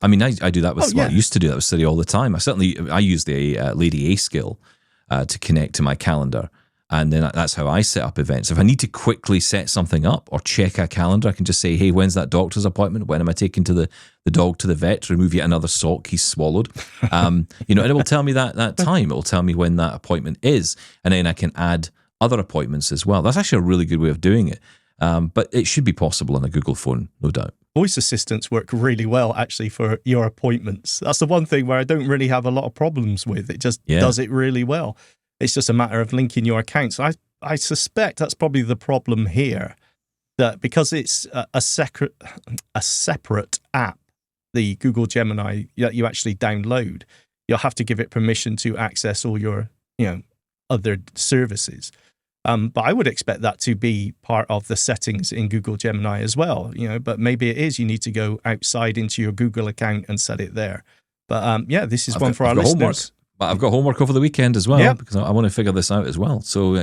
Speaker 2: I mean, I do that with, I used to do that with Siri all the time. I use the Lady A skill to connect to my calendar. And then that's how I set up events. If I need to quickly set something up or check a calendar, I can just say, hey, when's that doctor's appointment? When am I taking the dog to the vet to remove yet another sock he's swallowed? And it will tell me that time. It will tell me when that appointment is. And then I can add other appointments as well. That's actually a really good way of doing it. But it should be possible on a Google phone, no doubt.
Speaker 3: Voice assistants work really well, actually, for your appointments. That's the one thing where I don't really have a lot of problems with. It just does it really well. It's just a matter of linking your accounts. I suspect that's probably the problem here, that because it's a separate app, the Google Gemini that you actually download, you'll have to give it permission to access all your other services. But I would expect that to be part of the settings in Google Gemini as well, but maybe it is. You need to go outside into your Google account and set it there. But this is one for our listeners.
Speaker 2: Homework. But I've got homework over the weekend as well because I want to figure this out as well. So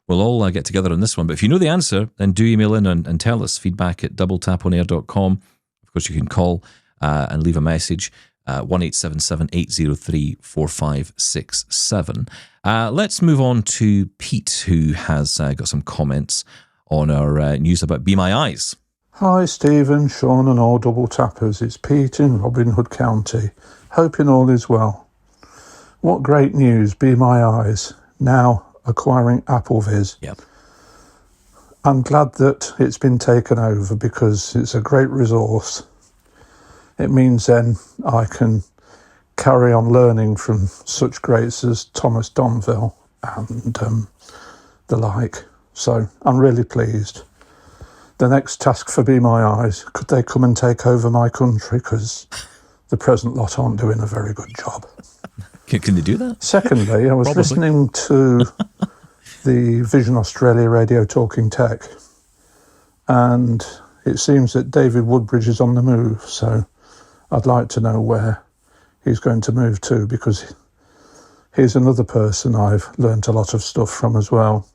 Speaker 2: we'll all get together on this one. But if you know the answer, then do email in and tell us. Feedback at doubletaponair.com. Of course, you can call and leave a message. 1-877-803-4567. Let's move on to Pete, who has got some comments on our news about Be My Eyes.
Speaker 5: Hi, Stephen, Sean, and all double tappers. It's Pete in Robin Hood County. Hoping all is well. What great news, Be My Eyes, now acquiring AppleVis.
Speaker 2: Yep.
Speaker 5: I'm glad that it's been taken over because it's a great resource. It means then I can carry on learning from such greats as Thomas Donville and the like. So I'm really pleased. The next task for Be My Eyes, could they come and take over my country? Because the present lot aren't doing a very good job.
Speaker 2: Can they do that?
Speaker 5: Secondly, I was listening to the Vision Australia Radio Talking Tech, and it seems that David Woodbridge is on the move, so I'd like to know where he's going to move to, because he's another person I've learnt a lot of stuff from as well,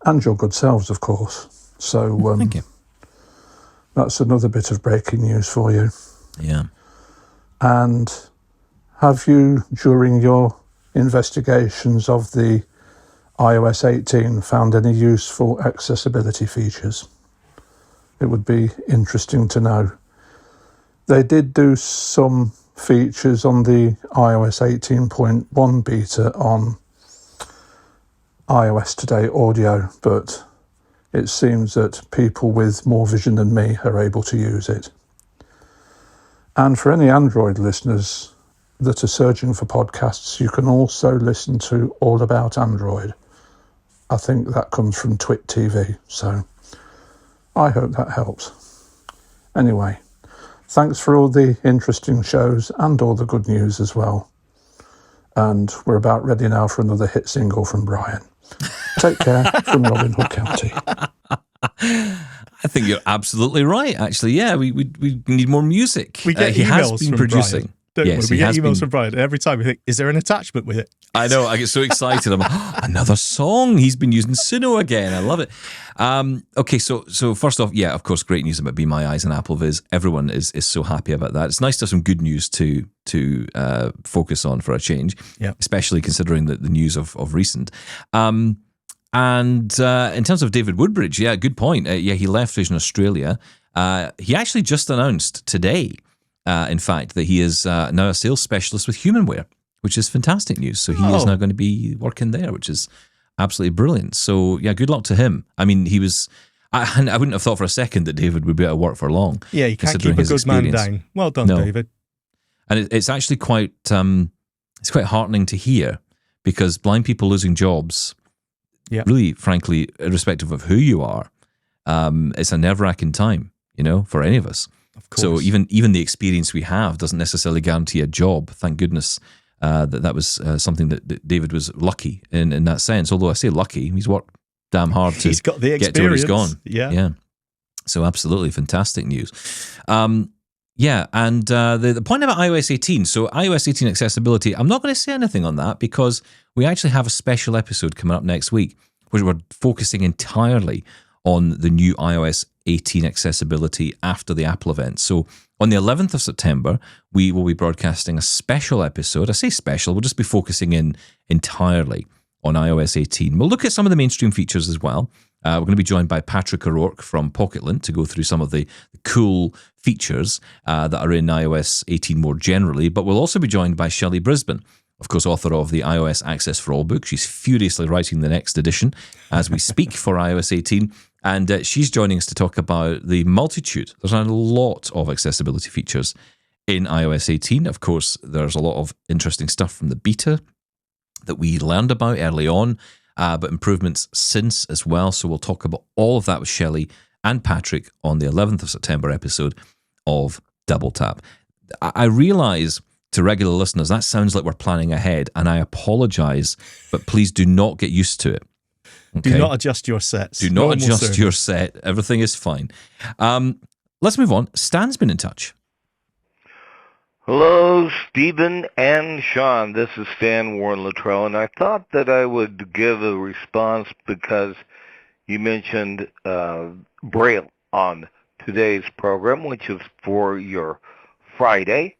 Speaker 5: and your good selves, of course. So
Speaker 2: thank you.
Speaker 5: That's another bit of breaking news for you.
Speaker 2: Yeah.
Speaker 5: And have you, during your investigations of the iOS 18, found any useful accessibility features? It would be interesting to know. They did do some features on the iOS 18.1 beta on iOS Today Audio, but it seems that people with more vision than me are able to use it. And for any Android listeners that are searching for podcasts, you can also listen to All About Android. I think that comes from Twit TV, so I hope that helps. Anyway, thanks for all the interesting shows and all the good news as well. And we're about ready now for another hit single from Brian. Take care from Robin Hood County.
Speaker 2: I think you're absolutely right, actually. Yeah, we need more music.
Speaker 3: We get
Speaker 2: he has
Speaker 3: emails
Speaker 2: been
Speaker 3: from
Speaker 2: producing.
Speaker 3: Brian. We get emails from Brian. Every time we think, is there an attachment with it?
Speaker 2: I know, I get so excited. I'm like, another song. He's been using Suno again. I love it. Okay, so first off, yeah, of course, great news about Be My Eyes and AppleVis. Everyone is so happy about that. It's nice to have some good news to focus on for a change, especially considering the news of recent. And in terms of David Woodbridge, yeah, good point. He left Vision Australia. He actually just announced today, in fact, that he is now a sales specialist with HumanWare, which is fantastic news. So he is now going to be working there, which is absolutely brilliant. So yeah, good luck to him. I mean, he was. I wouldn't have thought for a second that David would be able to work for long.
Speaker 3: Yeah, you can't keep a good man down. Well done, David.
Speaker 2: And it's actually quite heartening to hear, because blind people losing jobs, really, frankly, irrespective of who you are, it's a nerve-wracking time, for any of us.
Speaker 3: Of course.
Speaker 2: So even the experience we have doesn't necessarily guarantee a job. Thank goodness that was something that David was lucky in that sense. Although I say lucky, he's worked damn hard to
Speaker 3: he's got the
Speaker 2: get to where he's gone.
Speaker 3: Yeah.
Speaker 2: So absolutely fantastic news. And the point about iOS 18. So iOS 18 accessibility, I'm not going to say anything on that because we actually have a special episode coming up next week where we're focusing entirely on the new iOS 18 accessibility after the Apple event. So on the 11th of September, we will be broadcasting a special episode. I say special, we'll just be focusing in entirely on iOS 18. We'll look at some of the mainstream features as well. We're going to be joined by Patrick O'Rourke from Pocketlint to go through some of the cool features that are in iOS 18 more generally. But we'll also be joined by Shelley Brisbane, of course, author of the iOS Access for All book. She's furiously writing the next edition as we speak for iOS 18. And she's joining us to talk about the multitude. There's a lot of accessibility features in iOS 18. Of course, there's a lot of interesting stuff from the beta that we learned about early on, but improvements since as well. So we'll talk about all of that with Shelley and Patrick on the 11th of September episode of Double Tap. I realise to regular listeners that sounds like we're planning ahead, and I apologise, but please do not get used to it. Okay?
Speaker 3: Do not adjust your sets.
Speaker 2: Do not adjust your set. Everything is fine. Let's move on. Stan's been in touch.
Speaker 6: Hello, Stephen and Sean. This is Stan Warren Luttrell, and I thought that I would give a response because you mentioned Braille on today's program, which is for your Friday.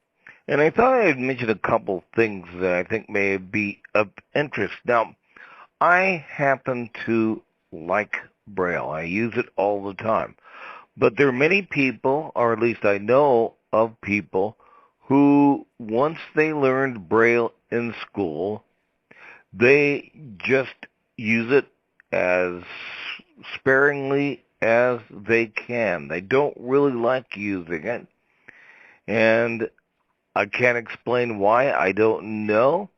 Speaker 6: And I thought I'd mention a couple things that I think may be of interest. Now, I happen to like Braille. I use it all the time. But there are many people, or at least I know of people, who, once they learned Braille in school, they just use it as sparingly as they can. They don't really like using it. And I can't explain why. I don't know.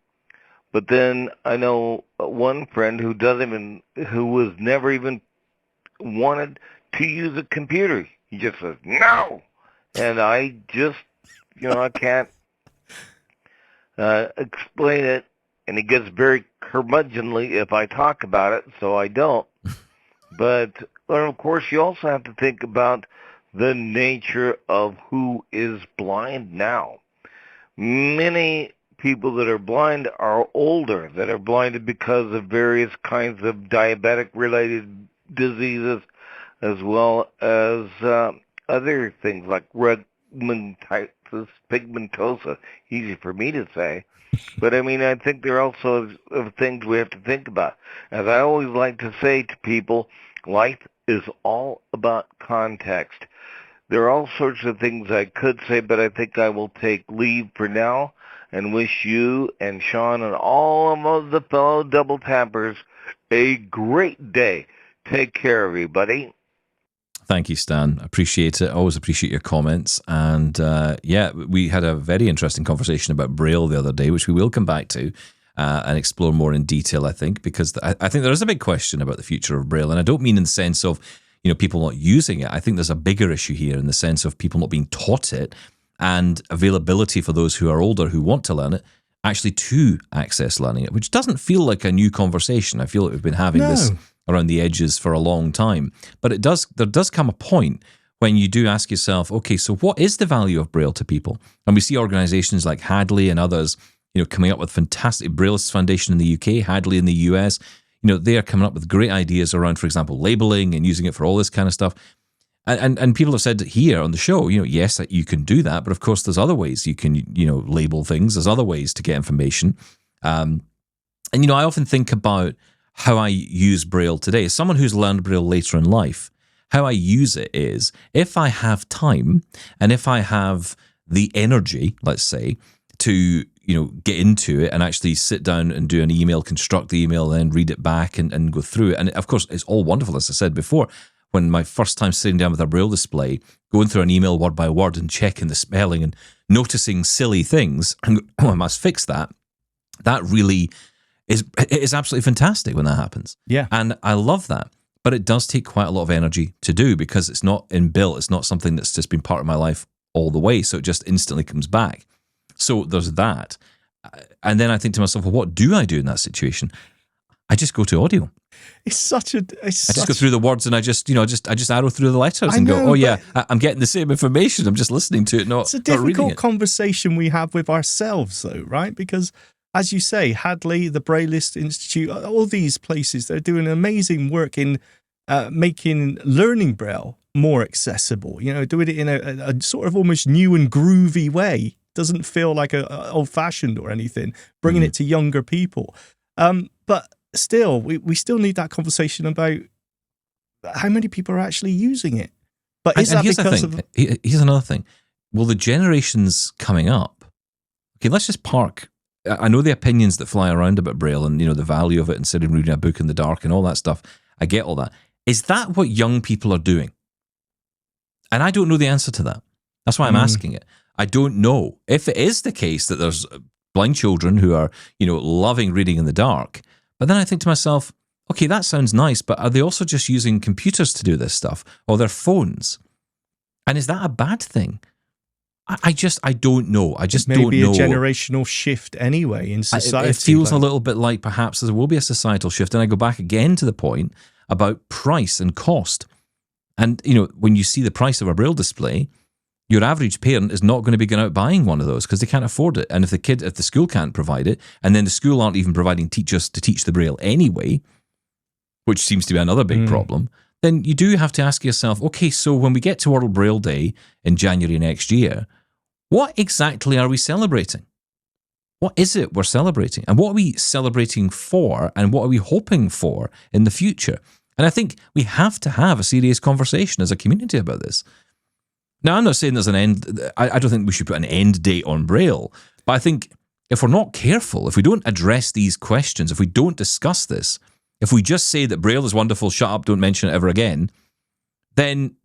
Speaker 6: But then I know one friend who was never even wanted to use a computer. He just says, no! And I just, I can't explain it. And he gets very curmudgeonly if I talk about it, so I don't. But of course, you also have to think about the nature of who is blind now. Many people that are blind are older, that are blinded because of various kinds of diabetic-related diseases, as well as other things like pigmentosa. Easy for me to say. But, I think there are also things we have to think about. As I always like to say to people, life is all about context. There are all sorts of things I could say, but I think I will take leave for now and wish you and Sean and all of the fellow double tappers a great day. Take care, everybody.
Speaker 2: Thank you, Stan. Appreciate it. Always appreciate your comments. And we had a very interesting conversation about Braille the other day, which we will come back to and explore more in detail, I think, because I think there is a big question about the future of Braille. And I don't mean in the sense of, people not using it. I think there's a bigger issue here in the sense of people not being taught it and availability for those who are older who want to learn it, actually to access learning it, which doesn't feel like a new conversation. I feel like we've been having this around the edges for a long time. But there does come a point when you do ask yourself, okay, so what is the value of Braille to people? And we see organizations like Hadley and others, coming up with fantastic Brailleist Foundation in the UK, Hadley in the US. They are coming up with great ideas around, for example, labeling and using it for all this kind of stuff. And people have said here on the show, yes, you can do that, but of course there's other ways you can, label things. There's other ways to get information. I often think about how I use Braille today. As someone who's learned Braille later in life, how I use it is if I have time and if I have the energy, let's say, to get into it and actually sit down and do an email, construct the email, then read it back and go through it. And of course, it's all wonderful, as I said before. When my first time sitting down with a Braille display, going through an email word by word and checking the spelling and noticing silly things, and I must fix that. That really is absolutely fantastic when that happens.
Speaker 3: Yeah.
Speaker 2: And I love that. But it does take quite a lot of energy to do because it's not inbuilt. It's not something that's just been part of my life all the way. So it just instantly comes back. So there's that. And then I think to myself, well, what do I do in that situation? I just go to audio.
Speaker 3: I just
Speaker 2: go through the words and I just arrow through the letters and go, oh yeah, I'm getting the same information. I'm just listening to it, not
Speaker 3: It's a difficult
Speaker 2: not reading it.
Speaker 3: conversation we have with ourselves though, right? Because as you say, Hadley, the Brailleist Institute, all these places, they're doing amazing work in making learning Braille more accessible, doing it in a sort of almost new and groovy way. Doesn't feel like a old-fashioned or anything, bringing it to younger people. But still, we still need that conversation about how many people are actually using it. But is that because of...
Speaker 2: Here's another thing. Well, the generations coming up, okay, let's just park. I know the opinions that fly around about Braille and, the value of it and sitting reading a book in the dark and all that stuff. I get all that. Is that what young people are doing? And I don't know the answer to that. That's why I'm asking it. I don't know. If it is the case that there's blind children who are, loving reading in the dark, but then I think to myself, okay, that sounds nice, but are they also just using computers to do this stuff or their phones? And is that a bad thing? I don't know. I just don't know.
Speaker 3: Maybe a generational shift anyway in society.
Speaker 2: It feels a little bit like perhaps there will be a societal shift. And I go back again to the point about price and cost. And, when you see the price of a Braille display, your average parent is not going to be going out buying one of those because they can't afford it. And if the school can't provide it, and then the school aren't even providing teachers to teach the Braille anyway, which seems to be another big problem, then you do have to ask yourself, okay, so when we get to World Braille Day in January next year, what exactly are we celebrating? What is it we're celebrating? And what are we celebrating for? And what are we hoping for in the future? And I think we have to have a serious conversation as a community about this. Now, I'm not saying there's an end. I don't think we should put an end date on Braille. But I think if we're not careful, if we don't address these questions, if we don't discuss this, if we just say that Braille is wonderful, shut up, don't mention it ever again, then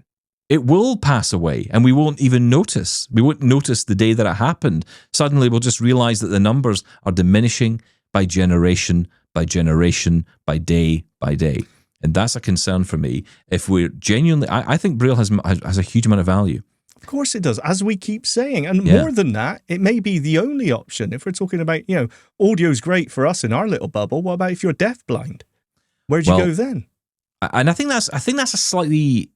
Speaker 2: it will pass away and we won't even notice. We won't notice the day that it happened. Suddenly we'll just realize that the numbers are diminishing by generation, by day by day. And that's a concern for me. If we're genuinely, I think Braille has a huge amount of value.
Speaker 3: Of course it does, as we keep saying. And more than that, it may be the only option. If we're talking about, audio's great for us in our little bubble. What about if you're deafblind? Where'd you go then?
Speaker 2: And I think that's a slightly,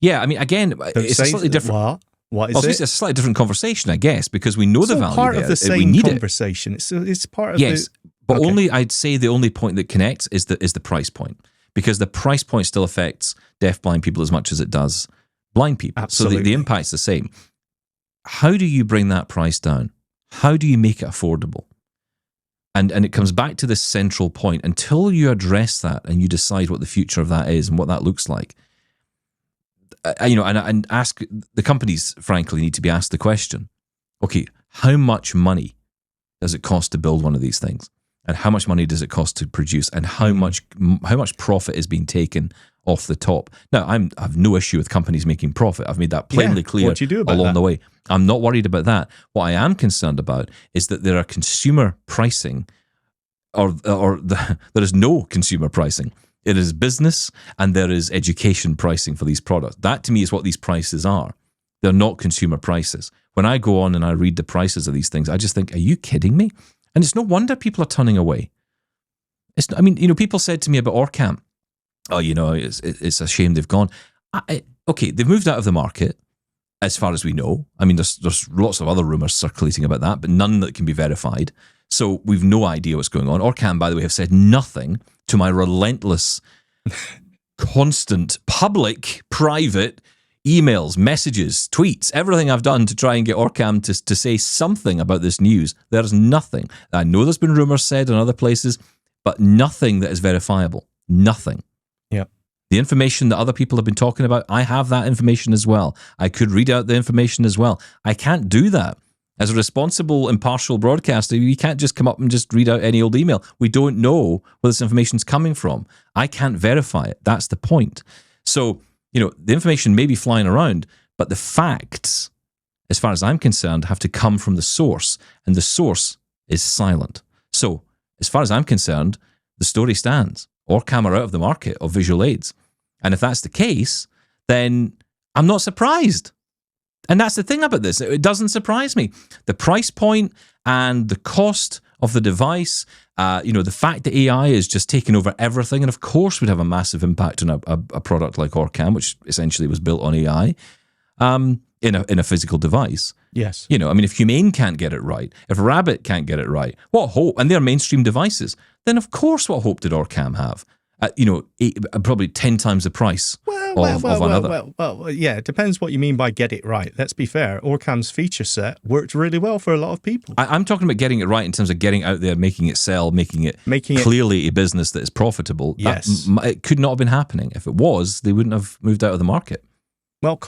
Speaker 2: again, it's a slightly different.
Speaker 3: What is it?
Speaker 2: It's a slightly different conversation, I guess, because we know the value
Speaker 3: part
Speaker 2: there.
Speaker 3: Of the same conversation. It's part of
Speaker 2: yes, but I'd say the only point that connects is the price point. Because the price point still affects deaf-blind people as much as it does blind people.
Speaker 3: Absolutely.
Speaker 2: So the impact's the same. How do you bring that price down? How do you make it affordable? And it comes back to this central point. Until you address that and you decide what the future of that is and what that looks like, and ask the companies, frankly, need to be asked the question, okay, how much money does it cost to build one of these things? And how much money does it cost to produce, and how much profit is being taken off the top? Now, I have no issue with companies making profit. I've made that plainly clear
Speaker 3: what do you do about
Speaker 2: along
Speaker 3: that?
Speaker 2: the way. I'm not worried about that. What I am concerned about is that there are consumer pricing, or there is no consumer pricing. It is business, and there is education pricing for these products. That, to me, is what these prices are. They're not consumer prices. When I go on and I read the prices of these things, I just think, are you kidding me? And it's no wonder people are turning away. People said to me about Orcam, it's a shame they've gone. Okay, they've moved out of the market, as far as we know. There's lots of other rumours circulating about that, but none that can be verified. So we've no idea what's going on. Orcam, by the way, have said nothing to my relentless, constant, public, private emails, messages, tweets, everything I've done to try and get Orcam to say something about this news. There's nothing. I know there's been rumours said in other places, but nothing that is verifiable. Nothing.
Speaker 3: Yeah.
Speaker 2: The information that other people have been talking about, I have that information as well. I could read out the information as well. I can't do that. As a responsible, impartial broadcaster, you can't just come up and just read out any old email. We don't know where this information's coming from. I can't verify it. That's the point. So, the information may be flying around, but the facts, as far as I'm concerned, have to come from the source, and the source is silent. So, as far as I'm concerned, the story stands. Orcam are out of the market of visual aids. And if that's the case, then I'm not surprised. And that's the thing about this. It doesn't surprise me. The price point and the cost of the device, the fact that AI is just taking over everything, and of course would have a massive impact on a product like Orcam, which essentially was built on AI. in a physical device.
Speaker 3: Yes.
Speaker 2: You know, I mean, if Humane can't get it right, if Rabbit can't get it right, what hope? And they're mainstream devices. Then of course, what hope did Orcam have? Probably 10 times the price of another.
Speaker 3: Well, yeah, it depends what you mean by get it right. Let's be fair. Orcam's feature set worked really well for a lot of people.
Speaker 2: I'm talking about getting it right in terms of getting out there, making it sell, making it clearly a business that is profitable.
Speaker 3: Yes.
Speaker 2: It could not have been happening. If it was, they wouldn't have moved out of the market.
Speaker 3: Well,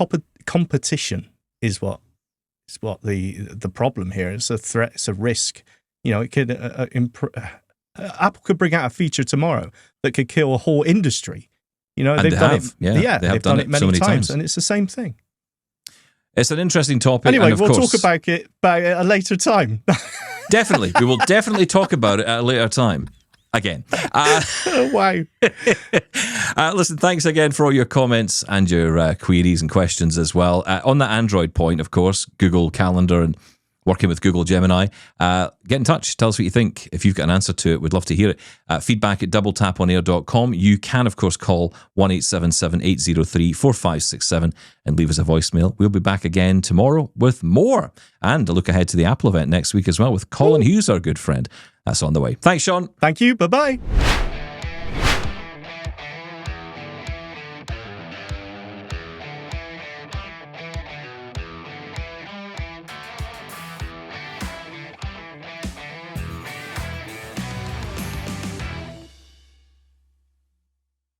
Speaker 3: competition is what the problem here. It's a threat. It's a risk. You know, it could Apple could bring out a feature tomorrow that could kill a whole industry. You know, they've done it. Yeah, they've done it many times, and it's the same thing.
Speaker 2: It's an interesting topic.
Speaker 3: Anyway,
Speaker 2: and
Speaker 3: we'll talk about it at a later time.
Speaker 2: Definitely, we will definitely talk about it at a later time. Again.
Speaker 3: Wow.
Speaker 2: Listen, thanks again for all your comments and your queries and questions as well. On the Android point, of course, Google Calendar and working with Google Gemini, get in touch. Tell us what you think. If you've got an answer to it, we'd love to hear it. Feedback at doubletaponair.com. You can, of course, call 1-877-803-4567 and leave us a voicemail. We'll be back again tomorrow with more. And a look ahead to the Apple event next week as well with Colin Hughes, our good friend. That's on the way. Thanks, Sean.
Speaker 3: Thank you. Bye-bye.